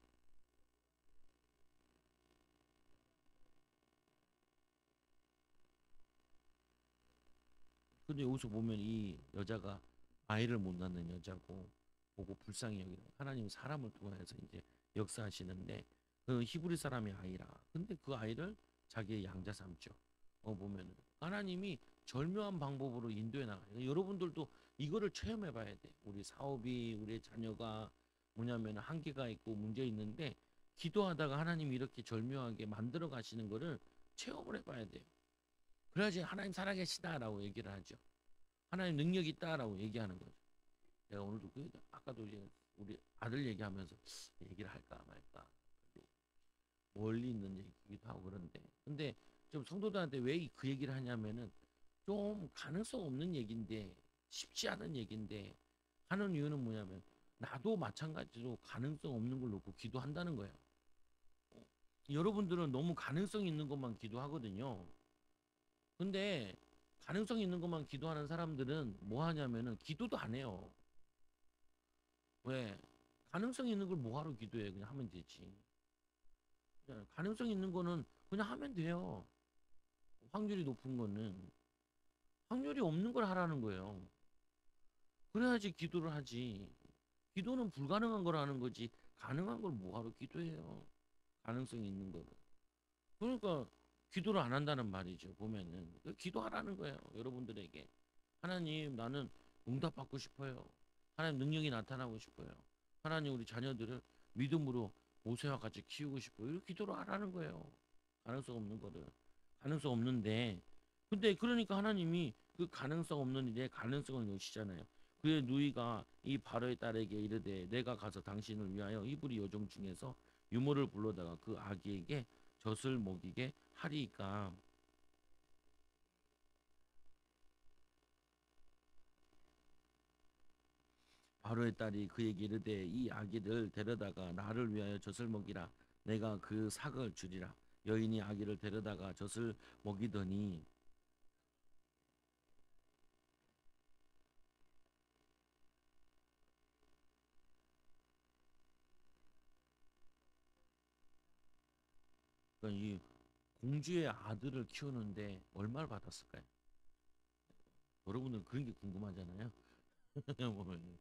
근데 여기서 보면 이 여자가 아이를 못 낳는 여자고 보고 불쌍히 여기는 하나님 사람을 통해서 이제 역사하시는데 그 히브리 사람의 아이라 근데 그 아이를 자기의 양자 삼죠. 보면은 하나님이 절묘한 방법으로 인도해 나가요. 여러분들도 이거를 체험해 봐야 돼. 우리 사업이 우리 자녀가 뭐냐면 한계가 있고 문제 있는데 기도하다가 하나님이 이렇게 절묘하게 만들어 가시는 거를 체험을 해 봐야 돼요. 그래야지 하나님 살아계시다라고 얘기를 하죠. 하나님 능력이 있다라고 얘기하는 거죠. 내가 오늘도 아까도 이제 우리 아들 얘기하면서 얘기를 할까 말까 멀리 있는 얘기기도 하고 그런데 근데 좀 성도들한테 왜 그 얘기를 하냐면은 좀 가능성 없는 얘기인데 쉽지 않은 얘기인데 하는 이유는 뭐냐면 나도 마찬가지로 가능성 없는 걸 놓고 기도한다는 거예요. 여러분들은 너무 가능성 있는 것만 기도하거든요. 근데 가능성 있는 것만 기도하는 사람들은 뭐 하냐면은 기도도 안 해요. 왜? 가능성 있는 걸 뭐하러 기도해? 그냥 하면 되지. 가능성 있는 거는 그냥 하면 돼요. 확률이 높은 거는 확률이 없는 걸 하라는 거예요. 그래야지 기도를 하지. 기도는 불가능한 걸 하는 거지. 가능한 걸 뭐하러 기도해요? 가능성이 있는 거를. 그러니까 기도를 안 한다는 말이죠. 보면은 기도하라는 거예요. 여러분들에게 하나님 나는 응답받고 싶어요. 하나님 능력이 나타나고 싶어요. 하나님 우리 자녀들을 믿음으로 모세와 같이 키우고 싶어요. 이렇게 기도를 하라는 거예요. 가능성 없는 거를. 가능성 없는데 근데 그러니까 하나님이 그 가능성 없는 일에 가능성을 여시잖아요. 그의 누이가 이 바로의 딸에게 이르되 내가 가서 당신을 위하여 히브리 여종 중에서 유모를 불러다가 그 아기에게 젖을 먹이게 하리이까. 바로의 딸이 그에게 이르되 이 아기를 데려다가 나를 위하여 젖을 먹이라. 내가 그 삭을 주리라. 여인이 아기를 데려다가 젖을 먹이더니 그러니까 이 공주의 아들을 키우는데 얼마를 받았을까요? 여러분들 그런 게 궁금하잖아요. 보면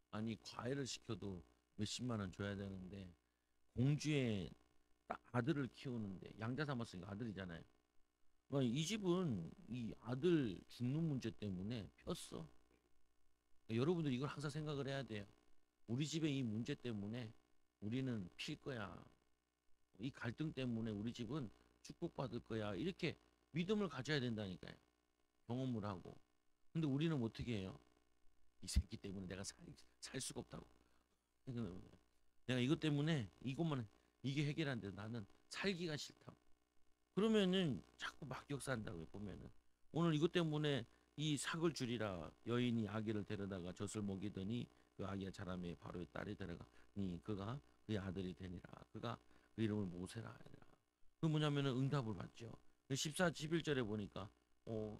아니 과외를 시켜도 몇십만 원 줘야 되는데 공주의 딱 아들을 키우는데 양자 삼았으니까 아들이잖아요. 그러니까 이 집은 이 아들 죽는 문제 때문에 폈어. 그러니까 여러분들 이걸 항상 생각을 해야 돼요. 우리 집의 이 문제 때문에 우리는 필 거야. 이 갈등 때문에 우리 집은 축복받을 거야. 이렇게 믿음을 가져야 된다니까요. 경험을 하고. 근데 우리는 어떻게 해요? 이 새끼 때문에 내가 살 수가 없다고. 내가 이것 때문에 이것만 이게 해결 안 돼. 나는 살기가 싫다고. 그러면은 자꾸 막역사한다고요. 보면은 오늘 이것 때문에 이 삭을 줄이라 여인이 아기를 데려다가 젖을 먹이더니 그 아기가 자라매 바로의 딸이 데려가니 그가 그의 아들이 되니라. 그가 그 이름을 모세라 하니라. 그 뭐냐면은 응답을 받죠. 14, 11절에 보니까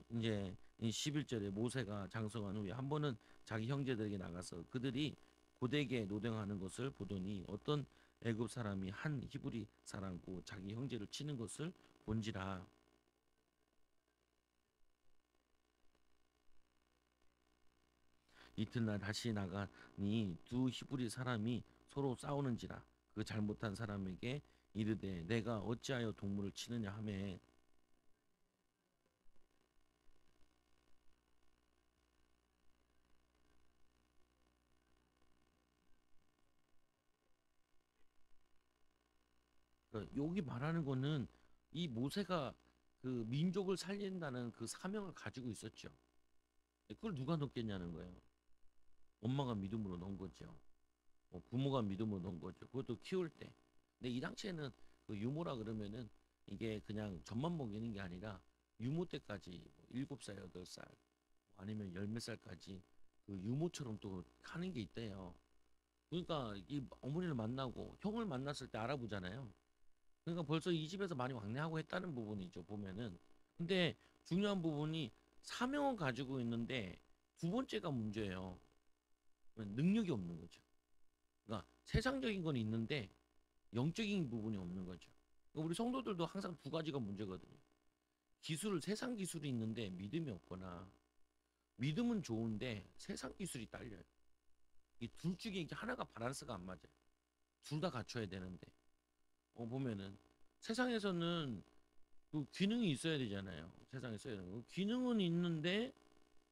이제 이 11절에 모세가 장성한 후에 한 번은 자기 형제들에게 나가서 그들이 고되게 노동하는 것을 보더니 어떤 애굽 사람이 한 히브리 사람고 자기 형제를 치는 것을 본지라. 이튿날 다시 나가니 두 히브리 사람이 서로 싸우는지라. 그 잘못한 사람에게 이르되 내가 어찌하여 동물을 치느냐 하매 여기 말하는 거는 이 모세가 그 민족을 살린다는 그 사명을 가지고 있었죠. 그걸 누가 넣겠냐는 거예요. 엄마가 믿음으로 넣은 거죠. 부모가 믿음으로 넣은 거죠. 그것도 키울 때. 근데 이 당시에는 그 유모라 그러면은 이게 그냥 젖만 먹이는 게 아니라 유모 때까지 뭐 7살, 8살 아니면 열 몇 살까지 그 유모처럼 또 하는 게 있대요. 그러니까 이 어머니를 만나고 형을 만났을 때 알아보잖아요. 그러니까 벌써 이 집에서 많이 왕래하고 했다는 부분이죠, 보면은. 근데 중요한 부분이 사명을 가지고 있는데 두 번째가 문제예요. 능력이 없는 거죠. 그러니까 세상적인 건 있는데 영적인 부분이 없는 거죠. 그러니까 우리 성도들도 항상 두 가지가 문제거든요. 세상 기술이 있는데 믿음이 없거나 믿음은 좋은데 세상 기술이 딸려요. 이 둘 중에 이게 하나가 밸런스가 안 맞아요. 둘 다 갖춰야 되는데. 보면은 세상에서는 그 기능이 있어야 되잖아요. 세상에 써야 되는 거. 기능은 있는데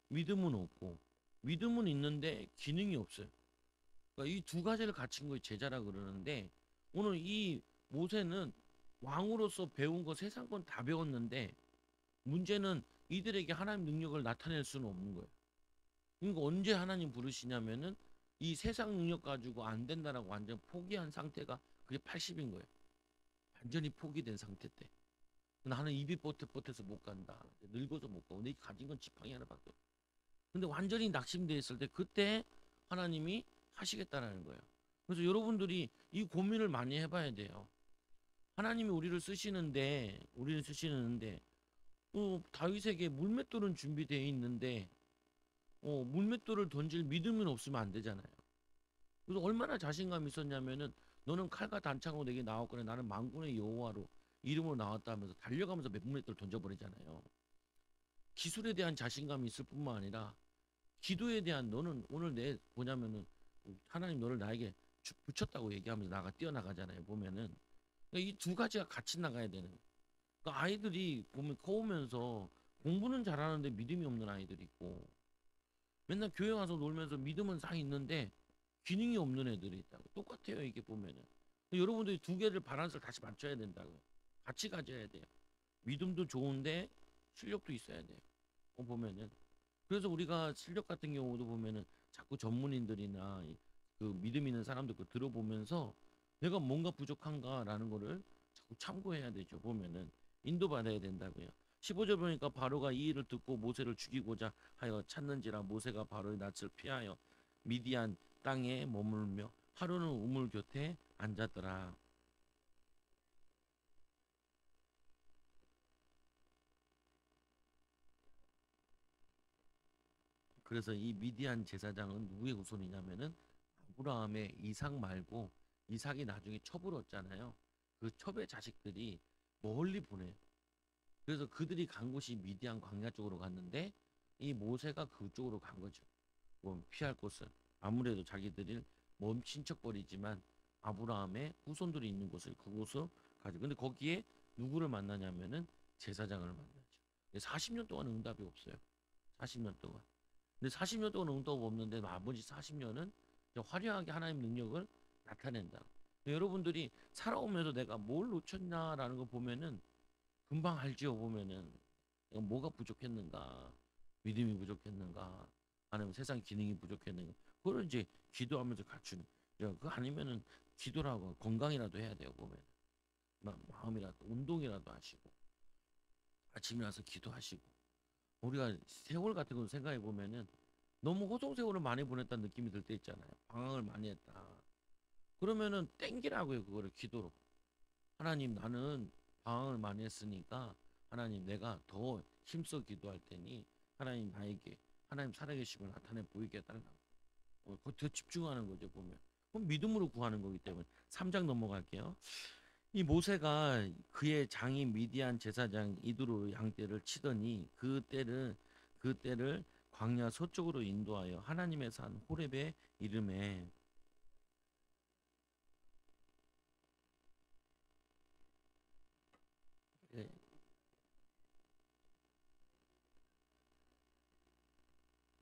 믿음은 없고 믿음은 있는데 기능이 없어요. 그러니까 이 두 가지를 갖춘 거에 제자라 그러는데 오늘 이 모세는 왕으로서 배운 거 세상 건 다 배웠는데 문제는 이들에게 하나님 능력을 나타낼 수는 없는 거예요. 그러니까 언제 하나님 부르시냐면은 이 세상 능력 가지고 안 된다라고 완전 포기한 상태가 그게 80인 거예요. 완전히 포기된 상태 때. 나는 입이 뻣뻣해서 못 간다. 늙어서 못 가고 내 가진 건 지팡이 하나밖에 없어. 근데 완전히 낙심돼 있을 때 그때 하나님이 하시겠다라는 거예요. 그래서 여러분들이 이 고민을 많이 해봐야 돼요. 하나님이 우리를 쓰시는데 다윗에게 물맷돌은 준비되어 있는데 물맷돌을 던질 믿음은 없으면 안 되잖아요. 그래서 얼마나 자신감이 있었냐면은 너는 칼과 단창으로 내게 나왔거나 나는 만군의 여호와로 이름으로 나왔다 하면서 달려가면서 물맷돌 던져버리잖아요. 기술에 대한 자신감이 있을 뿐만 아니라 기도에 대한 너는 오늘 내 뭐냐면은 하나님 너를 나에게 붙였다고 얘기하면서 나가 뛰어나가잖아요. 보면은 이 두 가지가 같이 나가야 되는. 그러니까 아이들이 보면 커오면서 공부는 잘하는데 믿음이 없는 아이들이 있고 맨날 교회 와서 놀면서 믿음은 다 있는데 기능이 없는 애들이 있다고. 똑같아요 이게 보면은. 여러분들이 두 개를 밸런스를 다시 맞춰야 된다고요. 같이 가져야 돼요. 믿음도 좋은데 실력도 있어야 돼요. 보면은. 그래서 우리가 실력 같은 경우도 보면은 자꾸 전문인들이나 그 믿음 있는 사람들 거 들어보면서 내가 뭔가 부족한가라는 거를 자꾸 참고해야 되죠. 보면은 인도받아야 된다고요. 15절 보니까 바로가 이 일을 듣고 모세를 죽이고자 하여 찾는지라 모세가 바로의 낯을 피하여 미디안 땅에 머물며 하루는 우물 곁에 앉았더라. 그래서 이 미디안 제사장은 누구의 후손이냐면은 아브라함의 이삭 말고 이삭이 나중에 첩을 얻잖아요. 그 첩의 자식들이 멀리 보내요. 그래서 그들이 간 곳이 미디안 광야 쪽으로 갔는데 이 모세가 그쪽으로 간 거죠. 뭐 피할 곳은 아무래도 자기들이 먼 친척거리지만 아브라함의 후손들이 있는 곳을 그곳을 가죠. 근데 거기에 누구를 만나냐면은 제사장을 만나죠. 40년 동안 응답이 없어요. 40년 동안. 근데 40년 동안 응답 없는데 나머지 40년은 화려하게 하나님 능력을 나타낸다. 여러분들이 살아오면서 내가 뭘 놓쳤냐라는 거 보면은 금방 알지요. 보면은 내가 뭐가 부족했는가, 믿음이 부족했는가, 아니면 세상 기능이 부족했는가. 그걸 이제 기도하면서 갖추는. 그 아니면은 기도라고 건강이라도 해야 돼요. 보면 마음이라도 운동이라도 하시고 아침에 나서 기도하시고 우리가 세월 같은 거 생각해 보면은 너무 호송세월을 많이 보냈다는 느낌이 들 때 있잖아요. 방황을 많이 했다. 그러면은 땡기라고요. 그거를 기도로. 하나님 나는 방황을 많이 했으니까 하나님 내가 더 힘써 기도할 테니 하나님 나에게 하나님 살아계심을 나타내 보이게 해달라고. 더 집중하는 거죠 보면. 그럼 믿음으로 구하는 거기 때문에 3장 넘어갈게요. 이 모세가 그의 장인 미디안 제사장 이두로 양떼를 치더니 그 때를 광야 서쪽으로 인도하여 하나님의 산 호렙에 이름에.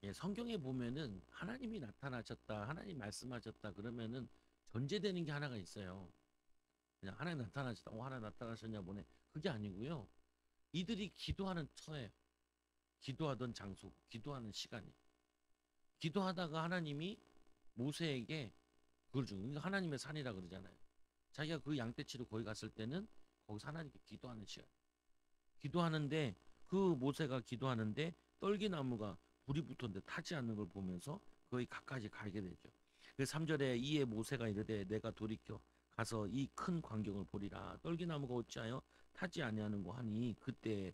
예, 성경에 보면은 하나님이 나타나셨다, 하나님 말씀하셨다 그러면은 전제되는 게 하나가 있어요. 그냥 하나님 나타나셨다, 하나님 나타나셨냐 보네. 그게 아니고요. 이들이 기도하는 처예요. 기도하던 장소, 기도하는 시간이. 기도하다가 하나님이 모세에게 그걸 주. 그러니까 하나님의 산이라 그러잖아요. 자기가 그 양떼치러 거기 갔을 때는 거기서 하나님께 기도하는 시간. 기도하는데 그 모세가 기도하는데 떨기나무가 불이 붙었는데 타지 않는 걸 보면서 거의 가까이 가게 되죠. 그 3절에 이에 모세가 이르되 내가 돌이켜 가서 이 큰 광경을 보리라. 떨기나무가 어찌하여 타지 아니하는 거 하니 그때에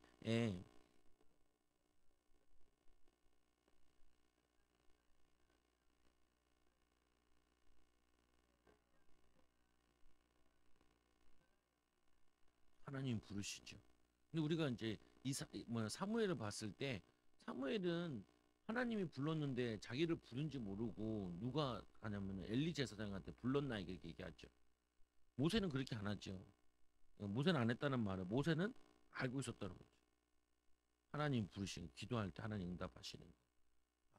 하나님 부르시죠. 근데 우리가 이제 사무엘을 봤을 때 사무엘은 하나님이 불렀는데 자기를 부른지 모르고 누가 가냐면 엘리 제사장한테 불렀나 이렇게 얘기하죠. 모세는 그렇게 안 하죠. 모세는 안 했다는 말은 모세는 알고 있었다는 거죠. 하나님 부르시는 기도할 때 하나님 응답하시는 거.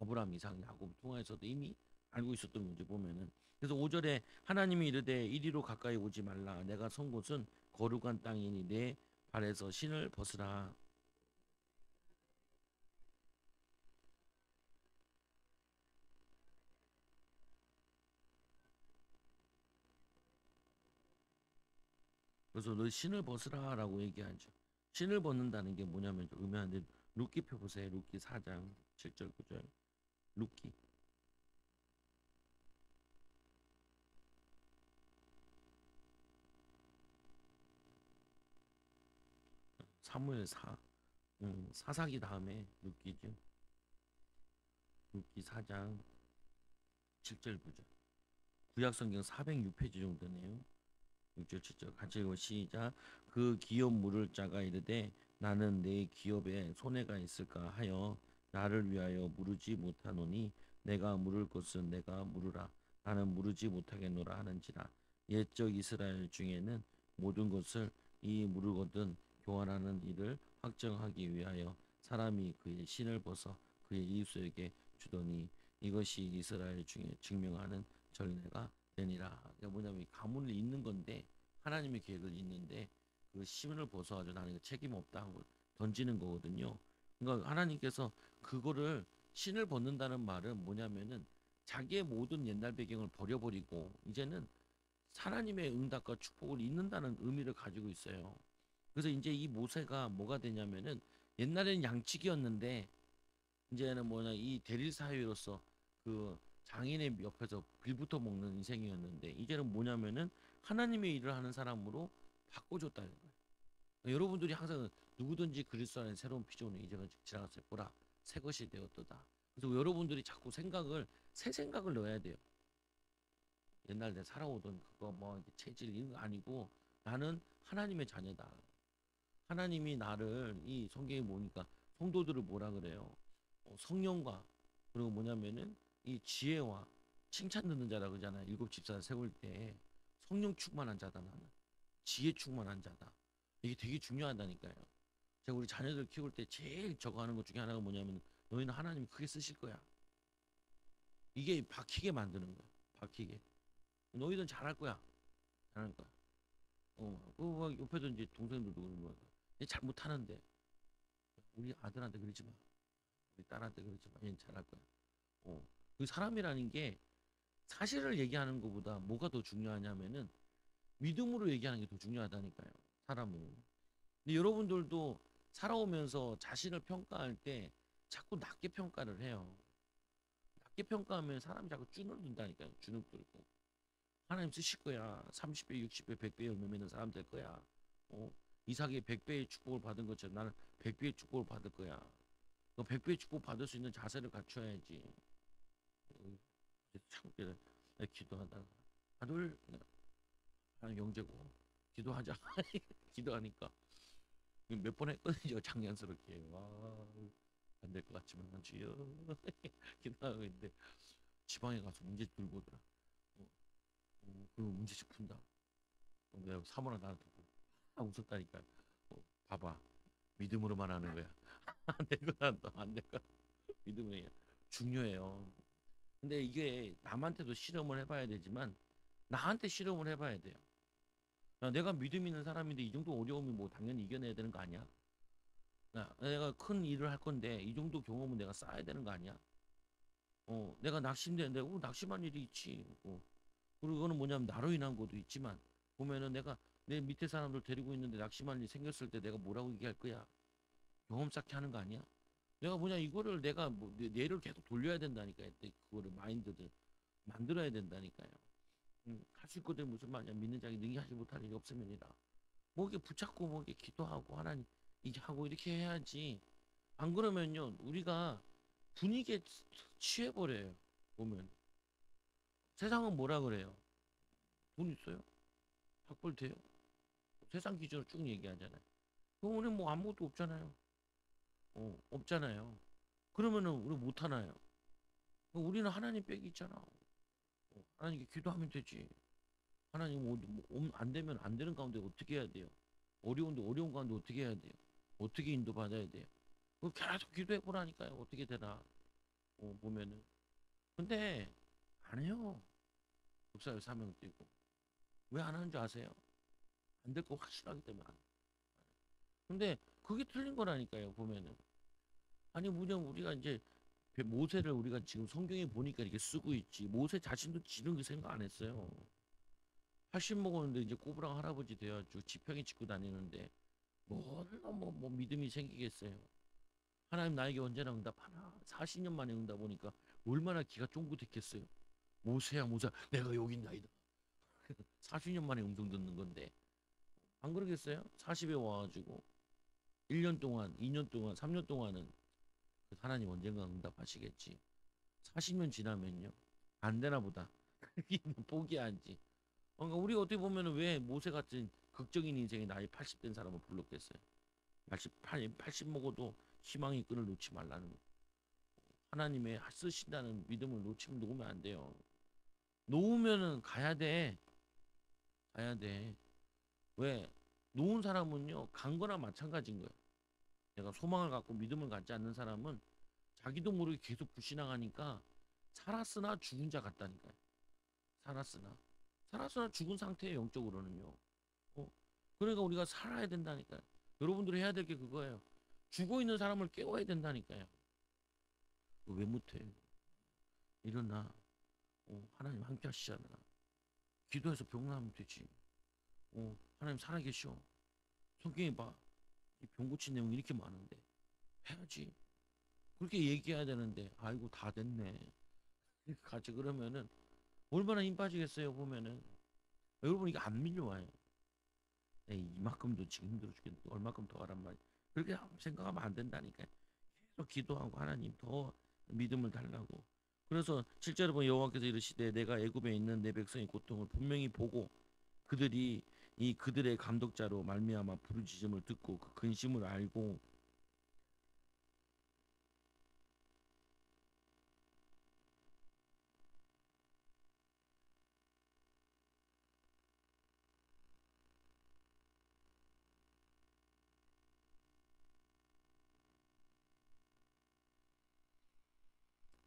아브라함, 이삭, 야곱 통화에서도 이미 알고 있었던 건지 보면은 그래서 5절에 하나님이 이르되 이리로 가까이 오지 말라 내가 선 곳은 거룩한 땅이니 내 발에서 신을 벗으라. 그래서 너 신을 벗으라라고 얘기하죠. 신을 벗는다는 게 뭐냐면 의미하는데 룻기 표 보세요. 룻기 4장 7절 9절. 룻기 사무엘 4 사사기 다음에 룻기죠. 룻기 4장 7절 9절. 구약 성경 406페이지 정도네요. 6절 7절 같이 읽어 시작. 그 기업 물을 자가 이르되 나는 내 기업에 손해가 있을까 하여 나를 위하여 물으지 못하노니 내가 물을 것은 내가 물으라 나는 물으지 못하겠노라 하는지라. 옛적 이스라엘 중에는 모든 것을 이 물으거든 교환하는 일을 확정하기 위하여 사람이 그의 신을 벗어 그의 이웃에게 주더니 이것이 이스라엘 중에 증명하는 전례가 되니라. 그러니까 뭐냐면 가문을 잇는 건데 하나님의 계획을 잇는데 그 신을 벗어가지고 나는 책임 없다 하고 던지는 거거든요. 그러니까 하나님께서 그거를 신을 벗는다는 말은 뭐냐면은 자기의 모든 옛날 배경을 버려버리고 이제는 하나님의 응답과 축복을 잊는다는 의미를 가지고 있어요. 그래서 이제 이 모세가 뭐가 되냐면은 옛날에는 양치기였는데 이제는 뭐냐 이 대릴 사회로서 그 장인의 옆에서 빌부터 먹는 인생이었는데 이제는 뭐냐면은 하나님의 일을 하는 사람으로 바꿔줬다는 거예요. 여러분들이 항상 누구든지 그리스도 안에 새로운 피조물이 이제가 지나갔어요. 보라 새 것이 되었도다. 그래서 여러분들이 자꾸 생각을 새 생각을 넣어야 돼요. 옛날 내 살아오던 그거 뭐 체질 이런 거 아니고 나는 하나님의 자녀다. 하나님이 나를 이 성경에 보니까 성도들을 뭐라 그래요? 성령과 그리고 뭐냐면은 이 지혜와 칭찬 듣는 자라 그러잖아요. 일곱 집사 세울 때 성령 충만한 자다 나는 지혜 충만한 자다. 이게 되게 중요하다니까요. 제가 우리 자녀들 키울 때 제일 저거 하는 것 중에 하나가 뭐냐면 너희는 하나님 크게 쓰실 거야. 이게 박히게 만드는 거야. 박히게. 너희들은 잘할 거야. 잘할 거야. 그 옆에도 이제 동생들도 그러는 거야. 얘 잘 못하는데 우리 아들한테 그러지 마. 우리 딸한테 그러지 마. 얘는 잘할 거야. 그 사람이라는 게 사실을 얘기하는 것보다 뭐가 더 중요하냐면은 믿음으로 얘기하는 게 더 중요하다니까요. 사람은. 근데 여러분들도 살아오면서 자신을 평가할 때 자꾸 낮게 평가를 해요. 낮게 평가하면 사람이 자꾸 주눅 든다니까요. 주눅 들고. 하나님 쓰실 거야. 30배, 60배, 100배 열매 맺는 사람 될 거야. 어? 이삭이 100배의 축복을 받은 것처럼 나는 100배의 축복을 받을 거야. 너 100배의 축복 받을 수 있는 자세를 갖춰야지. 참 기도하다가 아들 하나님 영재고 기도하자. 기도하니까 몇 번 했거든요. 장난스럽게. 와, 안 될 것 같지만 주여 기도하고 있는데 지방에 가서 문제 들고 오더라. 그 문제집 푼다. 내가 사모랑 나한테 웃었다니까. 봐봐. 믿음으로만 하는 거야. 안 되거나 안 될까? 믿음으로 해야. 중요해요. 근데 이게 남한테도 실험을 해봐야 되지만 나한테 실험을 해봐야 돼요. 내가 믿음 있는 사람인데 이 정도 어려움이 뭐 당연히 이겨내야 되는 거 아니야? 내가 큰 일을 할 건데 이 정도 경험은 내가 쌓아야 되는 거 아니야? 내가 낙심되는데 낙심한 일이 있지. 그리고 그거는 뭐냐면 나로 인한 것도 있지만 보면은 내가 내 밑에 사람들 데리고 있는데 낙심한 일이 생겼을 때 내가 뭐라고 얘기할 거야? 경험 쌓게 하는 거 아니야? 내가 뭐냐 이거를 내가 뭐 뇌를 계속 돌려야 된다니까요. 그거를 마인드를 만들어야 된다니까요. 할수 있거든 무슨 말이야? 믿는 자에게 능히 하지 못할 일이 없음이니라. 뭐 이게 붙잡고 뭐 이게 기도하고 하나님 이게 하고 이렇게 해야지. 안 그러면요 우리가 분위기에 취해버려요. 보면 세상은 뭐라 그래요? 돈 있어요? 학벌 돼요? 세상 기준으로 쭉 얘기하잖아요. 그럼 우리 뭐 아무것도 없잖아요. 없잖아요. 그러면은 우리 못 하나요? 우리는 하나님 빽이 있잖아. 하나님께 기도하면 되지. 하나님 안 되면 안 되는 가운데 어떻게 해야 돼요? 어려운데 어려운 가운데 어떻게 해야 돼요? 어떻게 인도받아야 돼요? 그 계속 기도해 보라니까요. 어떻게 되나 보면은. 근데 안 해요. 목사를 사명 뛰고 왜 안 하는 줄 아세요? 안 될 거 확실하기 때문에 안. 근데 그게 틀린 거라니까요. 보면은 아니 뭐냐 우리가 이제 모세를 우리가 지금 성경에 보니까 이렇게 쓰고 있지. 모세 자신도 지는 그 생각 안 했어요. 80 먹었는데 이제 꼬부랑 할아버지 돼가지고 지팡이 짚고 다니는데 뭐 믿음이 생기겠어요. 하나님 나에게 언제나 응답하나. 40년 만에 응답 오니까 얼마나 기가 쫑긋했겠어요. 모세야 모세 내가 여기 있나이다. 40년 만에 음성 듣는 건데 안 그러겠어요? 40에 와가지고 1년 동안 2년 동안 3년 동안은 하나님 언젠가 응답하시겠지. 40년 지나면요 안 되나 보다. 포기하지. 그러니까 우리 어떻게 보면 왜 모세 같은 극적인 인생의 나이 80 된 사람을 불렀겠어요. 80 먹어도 희망의 끈을 놓지 말라는 거. 하나님의 쓰신다는 믿음을 놓으면 안 돼요. 놓으면은 가야 돼. 가야 돼. 왜? 놓은 사람은요 간 거나 마찬가지인 거예요. 내가 소망을 갖고 믿음을 갖지 않는 사람은 자기도 모르게 계속 불신앙하니까 살았으나 죽은 자 같다니까요. 살았으나 죽은 상태의 영적으로는요. 그러니까 우리가 살아야 된다니까요. 여러분들이 해야 될 게 그거예요. 죽어 있는 사람을 깨워야 된다니까요. 왜 못해? 일어나. 하나님 함께 하시잖아. 기도해서 병 나으면 되지. 하나님 살아계셔. 성경에 봐. 이 병 고친 내용이 이렇게 많은데 해야지. 그렇게 얘기해야 되는데 아이고 다 됐네. 같이 그러면은 얼마나 힘 빠지겠어요 보면은. 여러분 이게 안 밀려와요. 에이, 이만큼도 지금 힘들어 죽겠는데 얼마큼 더 하란 말이야. 그렇게 생각하면 안 된다니까. 계속 기도하고 하나님 더 믿음을 달라고. 그래서 실제로 보면 여호와께서 이르시되 내가 애굽에 있는 내 백성의 고통을 분명히 보고 그들이 이 그들의 감독자로 말미암아 부르짖음을 듣고 그 근심을 알고.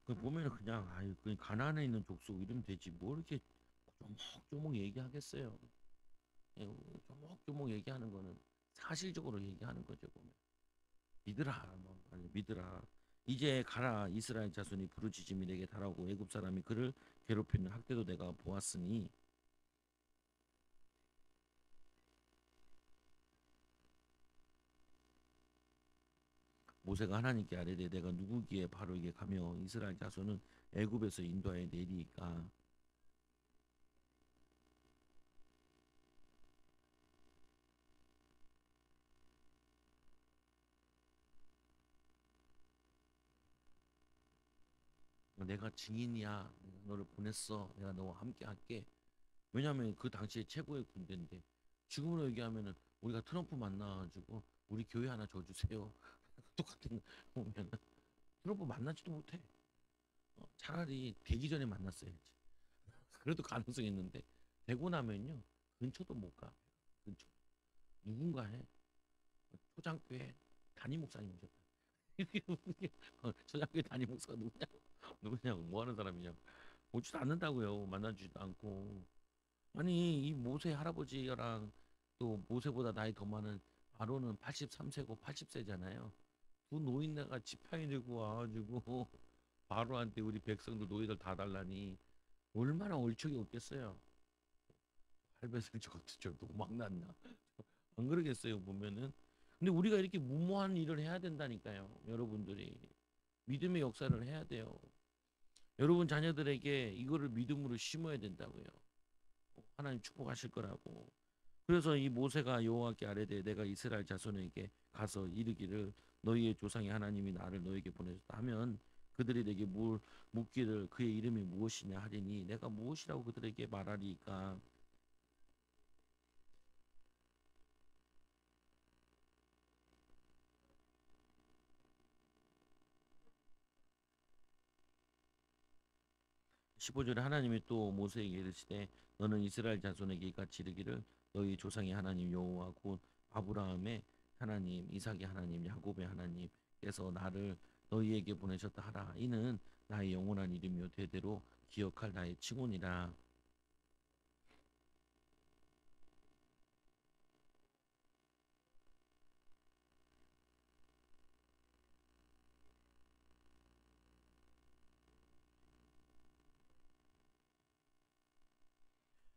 그 보면은 그냥 아유 그 가난에 있는 족속 이러면 되지 뭐 이렇게 조목조목 얘기하겠어요. 예, 조목조목 얘기하는 거는 사실적으로 얘기하는 거죠 보면. 믿으라 뭐 아니 믿으라. 이제 가라 이스라엘 자손이 부르짖음이 내게 달하고 애굽 사람이 그를 괴롭히는 학대도 내가 보았으니. 모세가 하나님께 아뢰되 내가 누구기에 바로 이게 가며 이스라엘 자손은 애굽에서 인도하여 내리까. 내가 증인이야. 내가 너를 보냈어. 내가 너와 함께 할게. 왜냐하면 그 당시에 최고의 군대인데 지금으로 얘기하면은 우리가 트럼프 만나가지고 우리 교회 하나 줘주세요. 똑같은 거 보면은 트럼프 만나지도 못해. 차라리 되기 전에 만났어야지. 그래도 가능성이 있는데 되고 나면요 근처도 못 가. 근처 누군가 해. 초장교회 담임 목사님 오셨다. 초장교회 담임 목사가 누구냐고 뭐 하는 사람이냐고. 오지도 않는다고요. 만나주지도 않고. 아니 이 모세 할아버지랑 또 모세보다 나이 더 많은 아론은 83세고 80세잖아요. 두 노인네가 지팡이 들고 와가지고 바로한테 우리 백성들 노예들 다 달라니 얼마나 얼척이 없겠어요. 할배들 저것도 저도 막 났나. 안 그러겠어요 보면은. 근데 우리가 이렇게 무모한 일을 해야 된다니까요. 여러분들이 믿음의 역사를 해야 돼요. 여러분 자녀들에게 이거를 믿음으로 심어야 된다고요. 하나님 축복하실 거라고. 그래서 이 모세가 여호와께 아뢰되 내가 이스라엘 자손에게 가서 이르기를 너희의 조상의 하나님이 나를 너에게 보내셨다 하면 그들이 내게 묻기를 그의 이름이 무엇이냐 하리니 내가 무엇이라고 그들에게 말하리까. 십오 절에 하나님이 또 모세에게 이르시되 너는 이스라엘 자손에게 이같이 이르기를 너희 조상의 하나님 여호와 곧 아브라함의 하나님 이삭의 하나님 야곱의 하나님께서 나를 너희에게 보내셨다 하라. 이는 나의 영원한 이름이요 대대로 기억할 나의 칭혼이라.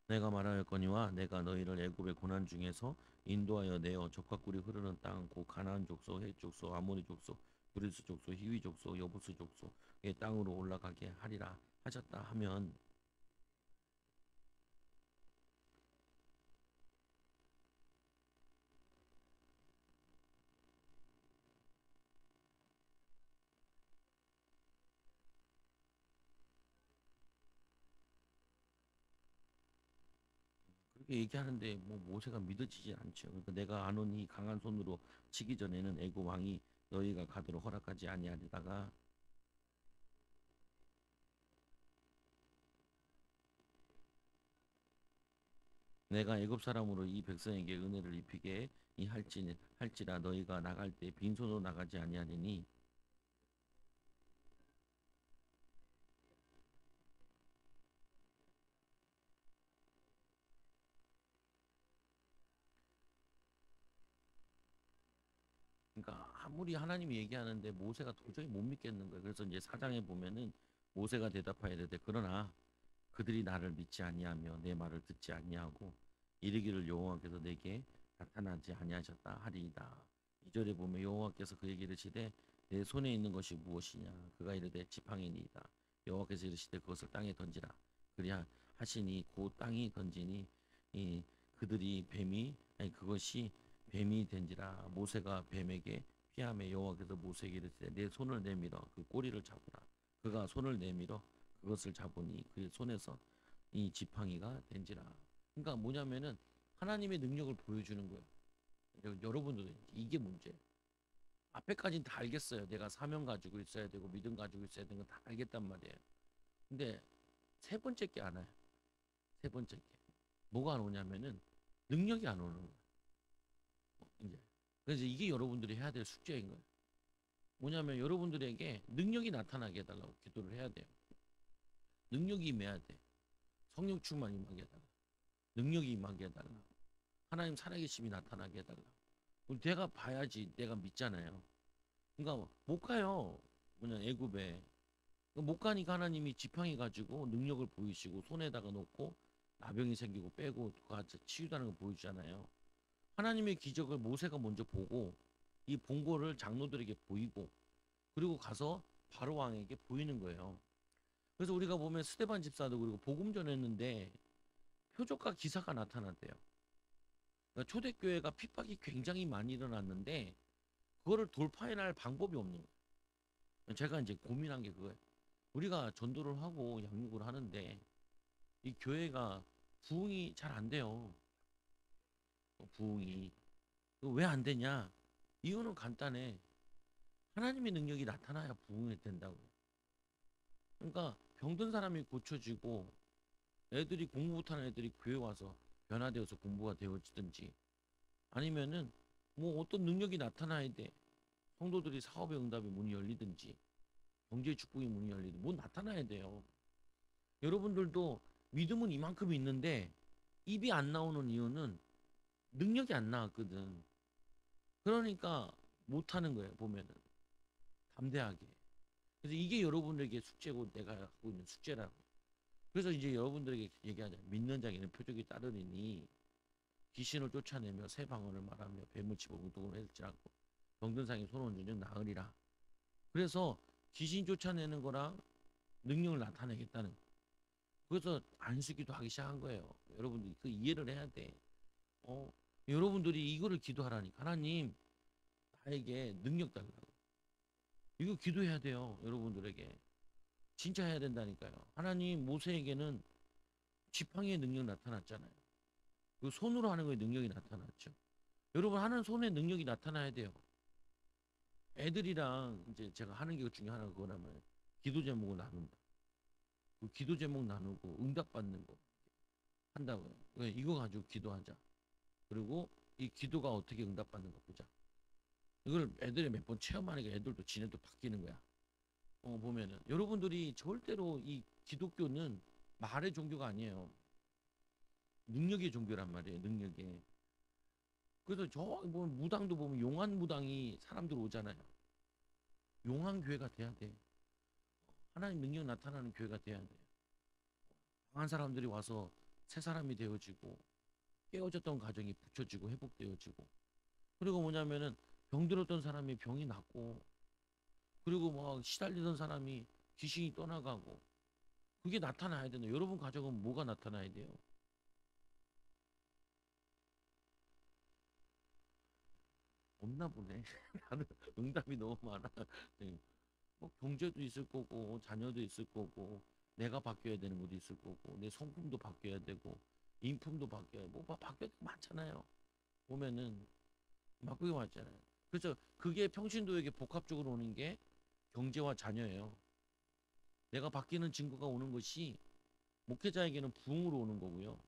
내가 말하였거니와 내가 너희를 애굽의 고난 중에서 인도하여 내어 적과 꿀이 흐르는 땅 곧 가나안 족속 헷 족속 아모리 족속 브리스 족속 히위 족속 여부스 족속의 땅으로 올라가게 하리라 하셨다 하면. 그렇게 얘기하는데 뭐 모세가 믿어지지 않죠. 그러니까 내가 아노니 강한 손으로 치기 전에는 애굽 왕이 너희가 가도록 허락하지 아니하리다가 내가 애굽 사람으로 이 백성에게 은혜를 입히게 이 할지라 너희가 나갈 때 빈손으로 나가지 아니하리니. 그러니까 아무리 하나님이 얘기하는데 모세가 도저히 못 믿겠는 거예요. 그래서 이제 사장에 보면은 모세가 대답하여 되되 그러나 그들이 나를 믿지 아니하며 내 말을 듣지 아니하고 이르기를 여호와께서 내게 나타나지 아니하셨다 하리이다. 2절에 보면 여호와께서 그에게 이르시되 내 손에 있는 것이 무엇이냐 그가 이르되 지팡이니이다. 여호와께서 이르시되 그것을 땅에 던지라. 그리하 하시니 곧 땅이 던지니 이 그들이 뱀이 아니 그것이 뱀이 된지라. 모세가 뱀에게 피하며 여호와께서 모세에게 이르시되 내 손을 내밀어 그 꼬리를 잡으라. 그가 손을 내밀어 그것을 잡으니 그의 손에서 이 지팡이가 된지라. 그러니까 뭐냐면은 하나님의 능력을 보여주는 거예요. 여러분들도 이게 문제예요. 앞에까지는 다 알겠어요. 내가 사명 가지고 있어야 되고 믿음 가지고 있어야 되는 건 다 알겠단 말이에요. 근데 세 번째 게 안 와요. 세 번째 게 뭐가 안 오냐면은 능력이 안 오는 거예요. 이제 그래서 이게 여러분들이 해야 될 숙제인 거예요. 뭐냐면 여러분들에게 능력이 나타나게 해달라고 기도를 해야 돼요. 능력이 임해야 돼. 성령 충만 임하게 해달라. 능력이 임하게 해달라. 하나님 살아계심이 나타나게 해달라. 내가 봐야지 내가 믿잖아요. 그러니까 못 가요. 뭐냐 애굽에 못 가니까 하나님이 지팡이 가지고 능력을 보이시고 손에다가 놓고 나병이 생기고 빼고 같이 치유다는 걸 보여주잖아요. 하나님의 기적을 모세가 먼저 보고 이 본거를 장로들에게 보이고 그리고 가서 바로 왕에게 보이는 거예요. 그래서 우리가 보면 스데반 집사도 그리고 복음 전했는데 표적과 기사가 나타났대요. 그러니까 초대교회가 핍박이 굉장히 많이 일어났는데 그거를 돌파해낼 방법이 없는 거예요. 제가 이제 고민한 게 그거예요. 우리가 전도를 하고 양육을 하는데 이 교회가 부흥이 잘 안 돼요. 부흥이 왜 안 되냐? 이유는 간단해. 하나님의 능력이 나타나야 부흥이 된다고요. 그러니까 병든 사람이 고쳐지고 애들이 공부 못하는 애들이 교회 와서 변화되어서 공부가 되어지든지 아니면은 뭐 어떤 능력이 나타나야 돼. 성도들이 사업의 응답의 문이 열리든지 경제 축복의 문이 열리든지 뭐 나타나야 돼요. 여러분들도 믿음은 이만큼 있는데 입이 안 나오는 이유는 능력이 안 나왔거든. 그러니까 못하는 거예요. 보면은 담대하게. 그래서 이게 여러분들에게 숙제고 내가 하고 있는 숙제라고. 그래서 이제 여러분들에게 얘기하자. 믿는 자에게는 표적이 따르니 귀신을 쫓아내며 새 방언을 말하며 뱀을 치고 우동을 할지라고 병든 상에 손 얹은 즉 나으리라. 그래서 귀신 쫓아내는 거랑 능력을 나타내겠다는 거. 그래서 안수기도 하기 시작한 거예요. 여러분들이 그 이해를 해야 돼. 어, 여러분들이 이거를 기도하라니까. 하나님 나에게 능력 달라고. 이거 기도해야 돼요. 여러분들에게. 진짜 해야 된다니까요. 하나님 모세에게는 지팡이의 능력 나타났잖아요. 그 손으로 하는 거에 능력이 나타났죠. 여러분 하는 손에 능력이 나타나야 돼요. 애들이랑 이제 제가 하는 게 중에 하나가 그거라면 기도 제목을 나눈다. 그 기도 제목 나누고 응답 받는 거 한다고요. 이거 가지고 기도하자. 그리고 이 기도가 어떻게 응답 받는 거 보자. 이걸 애들이 몇 번 체험하니까 애들도 지네도 바뀌는 거야. 보면은 여러분들이 절대로 이 기독교는 말의 종교가 아니에요. 능력의 종교란 말이에요. 능력의. 그래서 저 보면 무당도 보면 용한 무당이 사람들 오잖아요. 용한 교회가 돼야 돼. 하나님 능력 나타나는 교회가 돼야 돼. 강한 사람들이 와서 새 사람이 되어지고 깨어졌던 가정이 붙여지고 회복되어지고 그리고 뭐냐면은 병들었던 사람이 병이 낫고 그리고 막 시달리던 사람이 귀신이 떠나가고 그게 나타나야 되는 여러분 가정은 뭐가 나타나야 돼요? 없나 보네. 나는 응답이 너무 많아. 네. 뭐 경제도 있을 거고 자녀도 있을 거고 내가 바뀌어야 되는 것도 있을 거고 내 성품도 바뀌어야 되고 인품도 바뀌어야 뭐 바뀌어야 되고 많잖아요. 보면은 바꾸게 많잖아요. 그래서 그게 평신도에게 복합적으로 오는 게 경제와 자녀예요. 내가 바뀌는 증거가 오는 것이 목회자에게는 부흥으로 오는 거고요.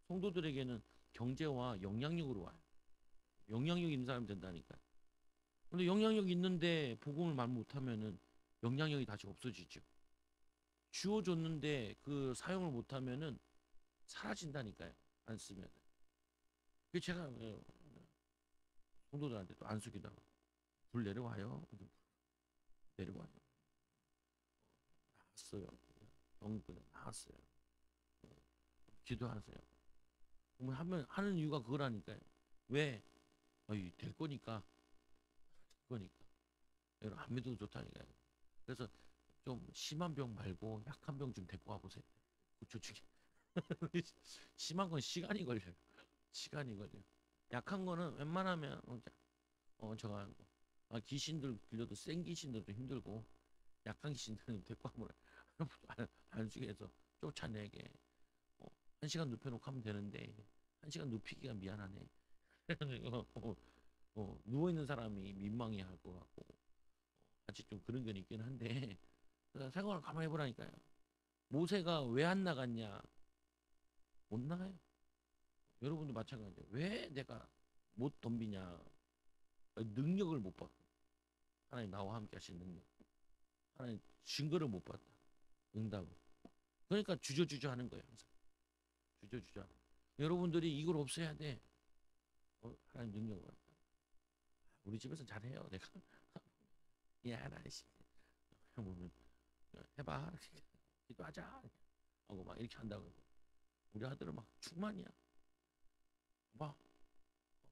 성도들에게는 경제와 영향력으로 와요. 영향력 있는 사람이 된다니까요. 근데 영향력 있는데 복음을 말 못하면은 영향력이 다시 없어지죠. 주어줬는데 그 사용을 못하면은 사라진다니까요. 안 쓰면. 그 제가 성도들한테 또 안수기도 하고 불 내려와요. 내려와요. 나왔어요. 병 나왔어요. 기도하세요. 그러면 하는 이유가 그거라니까요. 왜? 어이, 될 거니까. 될 거니까. 여러분 안 믿어도 좋다니까요. 그래서 좀 심한 병 말고 약한 병 좀 데리고 와보세요. 조축이. 심한 건 시간이 걸려요. 시간이 걸려요. 약한 거는 웬만하면 저거 하고 귀신들 들려도 센 귀신들도 힘들고 약한 귀신들은 데리고 와보라. 안중에서 쫓아내게 1시간 눕혀놓고 하면 되는데 1시간 눕히기가 미안하네. 누워있는 사람이 민망해 할 것 같고 아직 좀 그런 건 있긴 한데 생각을 가만히 해보라니까요. 모세가 왜 안 나갔냐? 못 나가요. 여러분도 마찬가지예요. 왜 내가 못 덤비냐? 능력을 못 봤다. 하나님 나와 함께 하신 능력. 하나님 증거를 못 봤다. 응답을. 그러니까 주저주저 하는 거예요. 항상. 주저주저. 여러분들이 이걸 없애야 돼. 하나님 능력을. 우리 집에서 잘해요. 내가. 야, 나씨. 보면 해봐. 기도하자. 하고 막 이렇게 한다고. 우리 아들은 막 충만이야. 봐.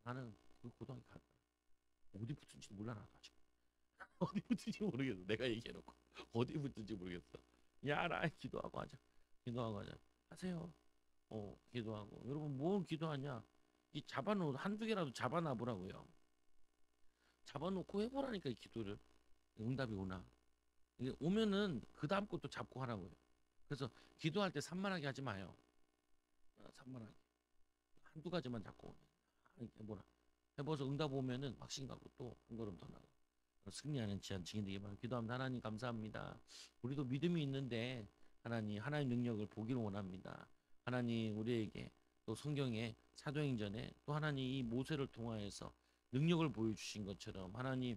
나는 그 고등학교 갈 거야. 어디 붙은지 몰라 나 아직. 어디 붙은지 모르겠어. 내가 얘기해놓고 어디 붙은지 모르겠어. 야라 기도하고 하자. 기도하고 하자. 하세요. 기도하고. 여러분 뭘 기도하냐? 이 잡아놓 한두 개라도 잡아놔보라고요. 잡아놓고 해보라니까 이 기도를. 응답이 오나. 이게 오면은 그 다음 것도 잡고 하라고요. 그래서 기도할 때 산만하게 하지 마요. 산만하게. 한두 가지만 잡고 해보라. 해봐서 응답 오면은 확신 갖고 또 한 걸음 더 나가. 승리하는 지한 증인 되기 바랍니다. 기도합니다. 하나님 감사합니다. 우리도 믿음이 있는데 하나님 능력을 보기를 원합니다. 하나님 우리에게 또 성경에 사도행전에 또 하나님 이 모세를 통하여서 능력을 보여주신 것처럼 하나님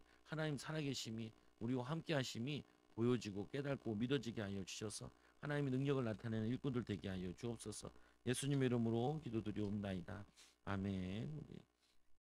살아계심이 우리와 함께 하심이 보여지고 깨닫고 믿어지게 하여 주셔서 하나님의 능력을 나타내는 일꾼들 되게 하여 주옵소서. 예수님의 이름으로 기도드리옵나이다. 아멘.